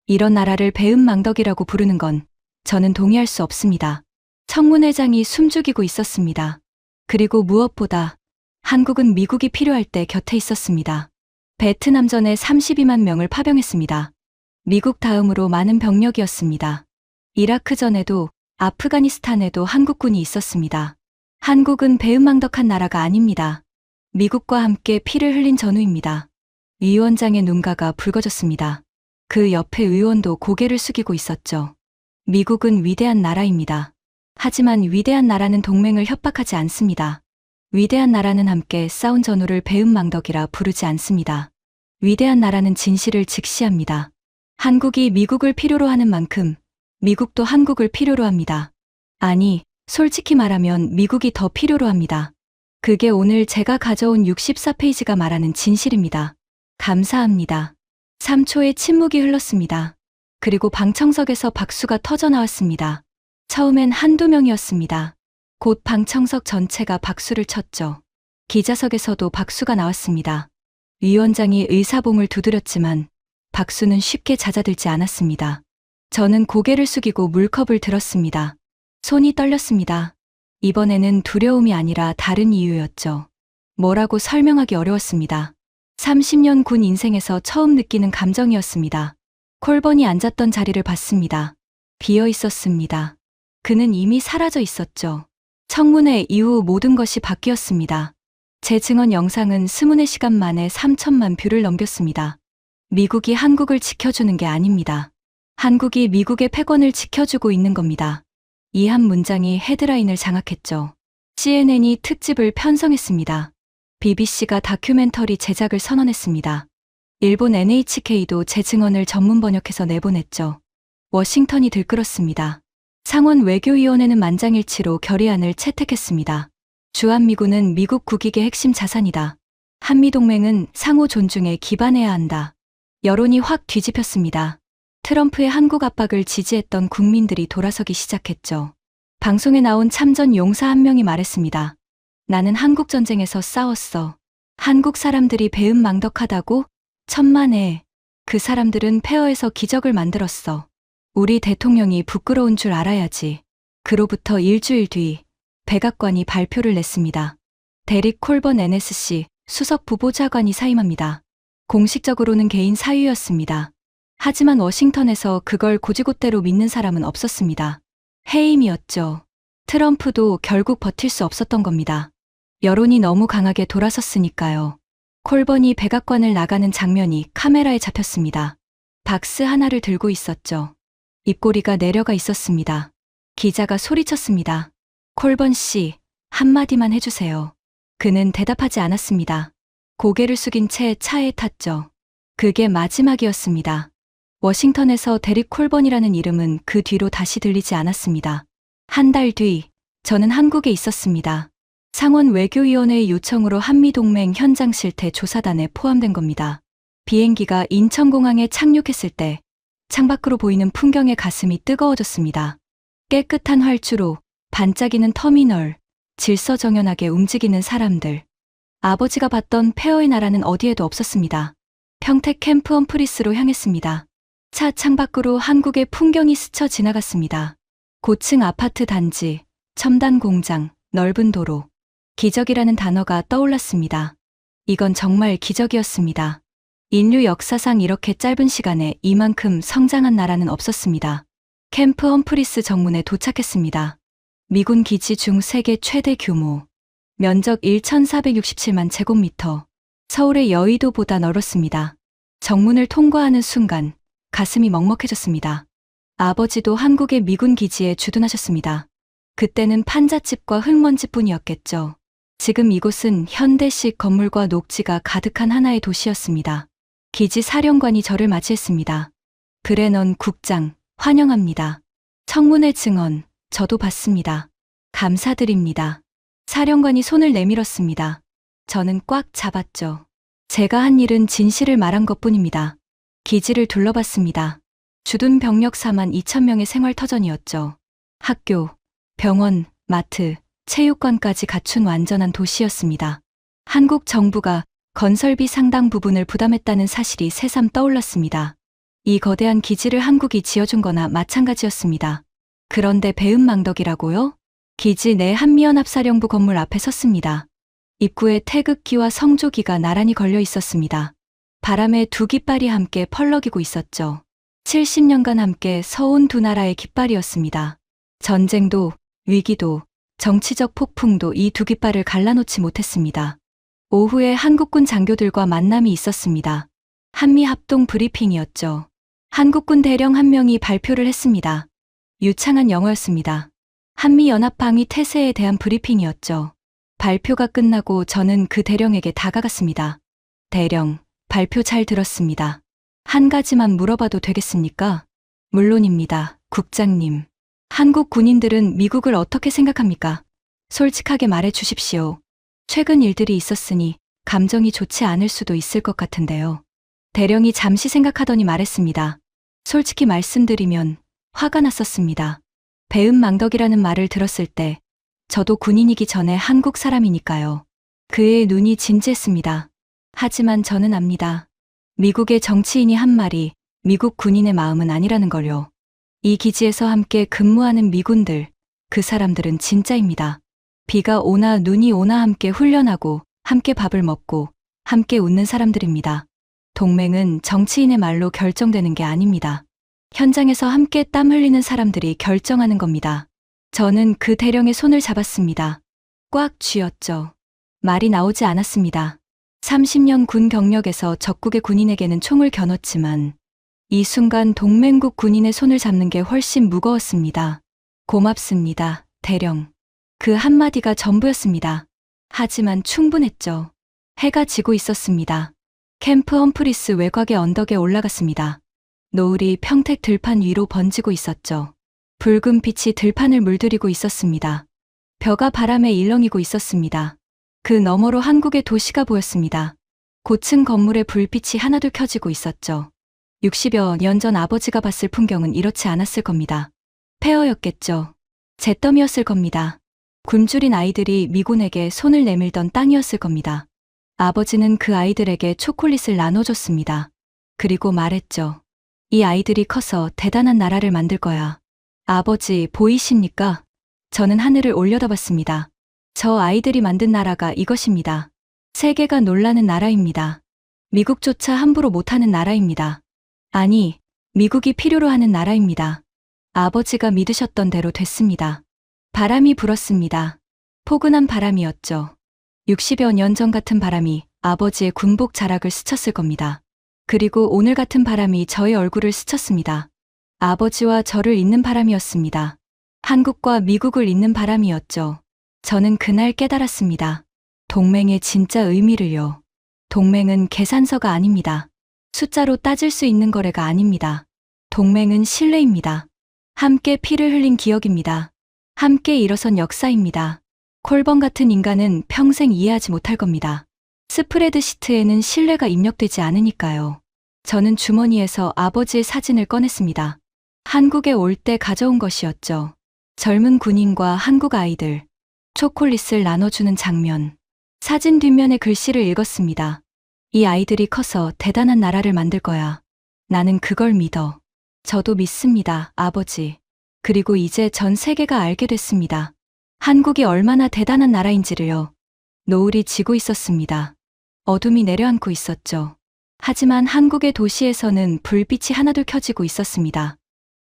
이런 나라를 배은망덕이라고 부르는 건 저는 동의할 수 없습니다. 청문회장이 숨죽이고 있었습니다. 그리고 무엇보다 한국은 미국이 필요할 때 곁에 있었습니다. 베트남전에 32만 명을 파병했습니다. 미국 다음으로 많은 병력이었습니다. 이라크전에도 아프가니스탄에도 한국군이 있었습니다. 한국은 배은망덕한 나라가 아닙니다. 미국과 함께 피를 흘린 전우입니다. 위원장의 눈가가 붉어졌습니다. 그 옆에 의원도 고개를 숙이고 있었죠. 미국은 위대한 나라입니다. 하지만 위대한 나라는 동맹을 협박하지 않습니다. 위대한 나라는 함께 싸운 전우를 배은망덕이라 부르지 않습니다. 위대한 나라는 진실을 직시합니다. 한국이 미국을 필요로 하는 만큼 미국도 한국을 필요로 합니다. 아니, 솔직히 말하면 미국이 더 필요로 합니다. 그게 오늘 제가 가져온 64페이지가 말하는 진실입니다. 감사합니다. 3초의 침묵이 흘렀습니다. 그리고 방청석에서 박수가 터져 나왔습니다. 처음엔 한두 명이었습니다. 곧 방청석 전체가 박수를 쳤죠. 기자석에서도 박수가 나왔습니다. 위원장이 의사봉을 두드렸지만 박수는 쉽게 잦아들지 않았습니다. 저는 고개를 숙이고 물컵을 들었습니다. 손이 떨렸습니다. 이번에는 두려움이 아니라 다른 이유였죠. 뭐라고 설명하기 어려웠습니다. 30년 군 인생에서 처음 느끼는 감정이었습니다. 콜번이 앉았던 자리를 봤습니다. 비어 있었습니다. 그는 이미 사라져 있었죠. 청문회 이후 모든 것이 바뀌었습니다. 제 증언 영상은 24시간 만에 3천만 뷰를 넘겼습니다. 미국이 한국을 지켜주는 게 아닙니다. 한국이 미국의 패권을 지켜주고 있는 겁니다. 이 한 문장이 헤드라인을 장악했죠. CNN이 특집을 편성했습니다. BBC가 다큐멘터리 제작을 선언했습니다. 일본 NHK도 제 증언을 전문 번역해서 내보냈죠. 워싱턴이 들끓었습니다. 상원 외교위원회는 만장일치로 결의안을 채택했습니다. 주한미군은 미국 국익의 핵심 자산이다. 한미동맹은 상호 존중에 기반해야 한다. 여론이 확 뒤집혔습니다. 트럼프의 한국 압박을 지지했던 국민들이 돌아서기 시작했죠. 방송에 나온 참전 용사 한 명이 말했습니다. 나는 한국 전쟁에서 싸웠어. 한국 사람들이 배은망덕하다고? 천만에. 그 사람들은 폐허에서 기적을 만들었어. 우리 대통령이 부끄러운 줄 알아야지. 그로부터 일주일 뒤 백악관이 발표를 냈습니다. 데릭 콜번 NSC 수석 부보좌관이 사임합니다. 공식적으로는 개인 사유였습니다. 하지만 워싱턴에서 그걸 고지곳대로 믿는 사람은 없었습니다. 해임이었죠. 트럼프도 결국 버틸 수 없었던 겁니다. 여론이 너무 강하게 돌아섰으니까요. 콜번이 백악관을 나가는 장면이 카메라에 잡혔습니다. 박스 하나를 들고 있었죠. 입꼬리가 내려가 있었습니다. 기자가 소리쳤습니다. 콜번 씨, 한마디만 해주세요. 그는 대답하지 않았습니다. 고개를 숙인 채 차에 탔죠. 그게 마지막이었습니다. 워싱턴에서 데릭 콜번이라는 이름은 그 뒤로 다시 들리지 않았습니다. 한 달 뒤, 저는 한국에 있었습니다. 상원 외교위원회의 요청으로 한미동맹 현장 실태 조사단에 포함된 겁니다. 비행기가 인천공항에 착륙했을 때 창밖으로 보이는 풍경에 가슴이 뜨거워졌습니다. 깨끗한 활주로, 반짝이는 터미널, 질서정연하게 움직이는 사람들. 아버지가 봤던 폐허의 나라는 어디에도 없었습니다. 평택 캠프 험프리스로 향했습니다. 차 창밖으로 한국의 풍경이 스쳐 지나갔습니다. 고층 아파트 단지, 첨단 공장, 넓은 도로. 기적이라는 단어가 떠올랐습니다. 이건 정말 기적이었습니다. 인류 역사상 이렇게 짧은 시간에 이만큼 성장한 나라는 없었습니다. 캠프 험프리스 정문에 도착했습니다. 미군 기지 중 세계 최대 규모. 면적 1,467만 제곱미터. 서울의 여의도보다 넓었습니다. 정문을 통과하는 순간 가슴이 먹먹해졌습니다. 아버지도 한국의 미군 기지에 주둔하셨습니다. 그때는 판잣집과 흙먼지뿐이었겠죠. 지금 이곳은 현대식 건물과 녹지가 가득한 하나의 도시였습니다. 기지 사령관이 저를 맞이했습니다. 브레넌 국장, 환영합니다. 청문회 증언, 저도 받습니다. 감사드립니다. 사령관이 손을 내밀었습니다. 저는 꽉 잡았죠. 제가 한 일은 진실을 말한 것뿐입니다. 기지를 둘러봤습니다. 주둔 병력 4만 2천 명의 생활터전이었죠. 학교, 병원, 마트, 체육관까지 갖춘 완전한 도시였습니다. 한국 정부가 건설비 상당 부분을 부담했다는 사실이 새삼 떠올랐습니다. 이 거대한 기지를 한국이 지어준 거나 마찬가지였습니다. 그런데 배은망덕이라고요? 기지 내 한미연합사령부 건물 앞에 섰습니다. 입구에 태극기와 성조기가 나란히 걸려 있었습니다. 바람에 두 깃발이 함께 펄럭이고 있었죠. 70년간 함께 서온 두 나라의 깃발이었습니다. 전쟁도, 위기도, 정치적 폭풍도 이 두 깃발을 갈라놓지 못했습니다. 오후에 한국군 장교들과 만남이 있었습니다. 한미 합동 브리핑이었죠. 한국군 대령 한 명이 발표를 했습니다. 유창한 영어였습니다. 한미 연합방위 태세에 대한 브리핑이었죠. 발표가 끝나고 저는 그 대령에게 다가갔습니다. 대령, 발표 잘 들었습니다. 한 가지만 물어봐도 되겠습니까? 물론입니다, 국장님. 한국 군인들은 미국을 어떻게 생각합니까? 솔직하게 말해 주십시오. 최근 일들이 있었으니 감정이 좋지 않을 수도 있을 것 같은데요. 대령이 잠시 생각하더니 말했습니다. 솔직히 말씀드리면 화가 났었습니다. 배은망덕이라는 말을 들었을 때 저도 군인이기 전에 한국 사람이니까요. 그의 눈이 진지했습니다. 하지만 저는 압니다. 미국의 정치인이 한 말이 미국 군인의 마음은 아니라는 걸요. 이 기지에서 함께 근무하는 미군들, 그 사람들은 진짜입니다. 비가 오나 눈이 오나 함께 훈련하고 함께 밥을 먹고 함께 웃는 사람들입니다. 동맹은 정치인의 말로 결정되는 게 아닙니다. 현장에서 함께 땀 흘리는 사람들이 결정하는 겁니다. 저는 그 대령의 손을 잡았습니다. 꽉 쥐었죠. 말이 나오지 않았습니다. 30년 군 경력에서 적국의 군인에게는 총을 겨눴지만 이 순간 동맹국 군인의 손을 잡는 게 훨씬 무거웠습니다. 고맙습니다, 대령. 그 한마디가 전부였습니다. 하지만 충분했죠. 해가 지고 있었습니다. 캠프 험프리스 외곽의 언덕에 올라갔습니다. 노을이 평택 들판 위로 번지고 있었죠. 붉은 빛이 들판을 물들이고 있었습니다. 벼가 바람에 일렁이고 있었습니다. 그 너머로 한국의 도시가 보였습니다. 고층 건물의 불빛이 하나둘 켜지고 있었죠. 60여 년 전 아버지가 봤을 풍경은 이렇지 않았을 겁니다. 폐허였겠죠. 잿더미였을 겁니다. 굶주린 아이들이 미군에게 손을 내밀던 땅이었을 겁니다. 아버지는 그 아이들에게 초콜릿을 나눠줬습니다. 그리고 말했죠. 이 아이들이 커서 대단한 나라를 만들 거야. 아버지, 보이십니까? 저는 하늘을 올려다봤습니다. 저 아이들이 만든 나라가 이것입니다. 세계가 놀라는 나라입니다. 미국조차 함부로 못하는 나라입니다. 아니, 미국이 필요로 하는 나라입니다. 아버지가 믿으셨던 대로 됐습니다. 바람이 불었습니다. 포근한 바람이었죠. 60여 년 전 같은 바람이 아버지의 군복 자락을 스쳤을 겁니다. 그리고 오늘 같은 바람이 저의 얼굴을 스쳤습니다. 아버지와 저를 잇는 바람이었습니다. 한국과 미국을 잇는 바람이었죠. 저는 그날 깨달았습니다. 동맹의 진짜 의미를요. 동맹은 계산서가 아닙니다. 숫자로 따질 수 있는 거래가 아닙니다. 동맹은 신뢰입니다. 함께 피를 흘린 기억입니다. 함께 일어선 역사입니다. 콜번 같은 인간은 평생 이해하지 못할 겁니다. 스프레드시트에는 신뢰가 입력되지 않으니까요. 저는 주머니에서 아버지의 사진을 꺼냈습니다. 한국에 올 때 가져온 것이었죠. 젊은 군인과 한국 아이들, 초콜릿을 나눠주는 장면. 사진 뒷면에 글씨를 읽었습니다. 이 아이들이 커서 대단한 나라를 만들 거야. 나는 그걸 믿어. 저도 믿습니다, 아버지. 그리고 이제 전 세계가 알게 됐습니다. 한국이 얼마나 대단한 나라인지를요. 노을이 지고 있었습니다. 어둠이 내려앉고 있었죠. 하지만 한국의 도시에서는 불빛이 하나둘 켜지고 있었습니다.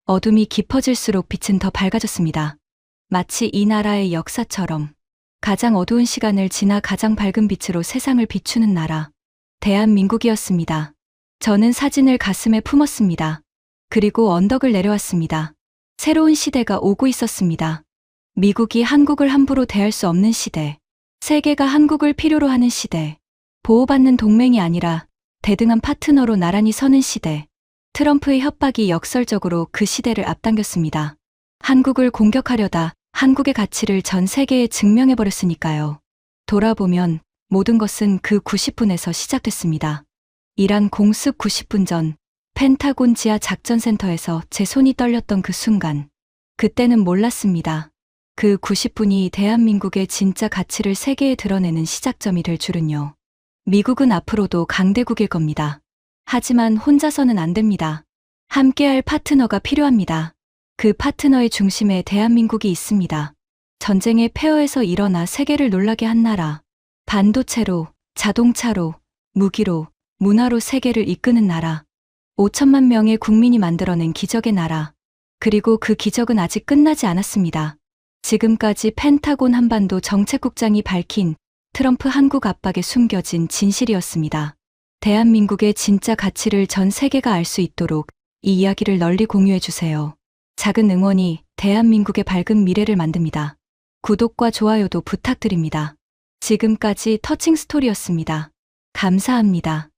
어둠이 깊어질수록 빛은 더 밝아졌습니다. 마치 이 나라의 역사처럼 가장 어두운 시간을 지나 가장 밝은 빛으로 세상을 비추는 나라. 대한민국이었습니다. 저는 사진을 가슴에 품었습니다. 그리고 언덕을 내려왔습니다. 새로운 시대가 오고 있었습니다. 미국이 한국을 함부로 대할 수 없는 시대. 세계가 한국을 필요로 하는 시대. 보호받는 동맹이 아니라 대등한 파트너로 나란히 서는 시대. 트럼프의 협박이 역설적으로 그 시대를 앞당겼습니다. 한국을 공격하려다 한국의 가치를 전 세계에 증명해버렸으니까요. 돌아보면 모든 것은 그 90분에서 시작됐습니다. 이란 공습 90분 전 펜타곤 지하 작전센터에서 제 손이 떨렸던 그 순간. 그때는 몰랐습니다. 그 90분이 대한민국의 진짜 가치를 세계에 드러내는 시작점이 될 줄은요. 미국은 앞으로도 강대국일 겁니다. 하지만 혼자서는 안 됩니다. 함께할 파트너가 필요합니다. 그 파트너의 중심에 대한민국이 있습니다. 전쟁의 폐허에서 일어나 세계를 놀라게 한 나라. 반도체로, 자동차로, 무기로, 문화로 세계를 이끄는 나라. 5천만 명의 국민이 만들어낸 기적의 나라. 그리고 그 기적은 아직 끝나지 않았습니다. 지금까지 펜타곤 한반도 정책국장이 밝힌 트럼프 한국 압박에 숨겨진 진실이었습니다. 대한민국의 진짜 가치를 전 세계가 알 수 있도록 이 이야기를 널리 공유해주세요. 작은 응원이 대한민국의 밝은 미래를 만듭니다. 구독과 좋아요도 부탁드립니다. 지금까지 터칭 스토리였습니다. 감사합니다.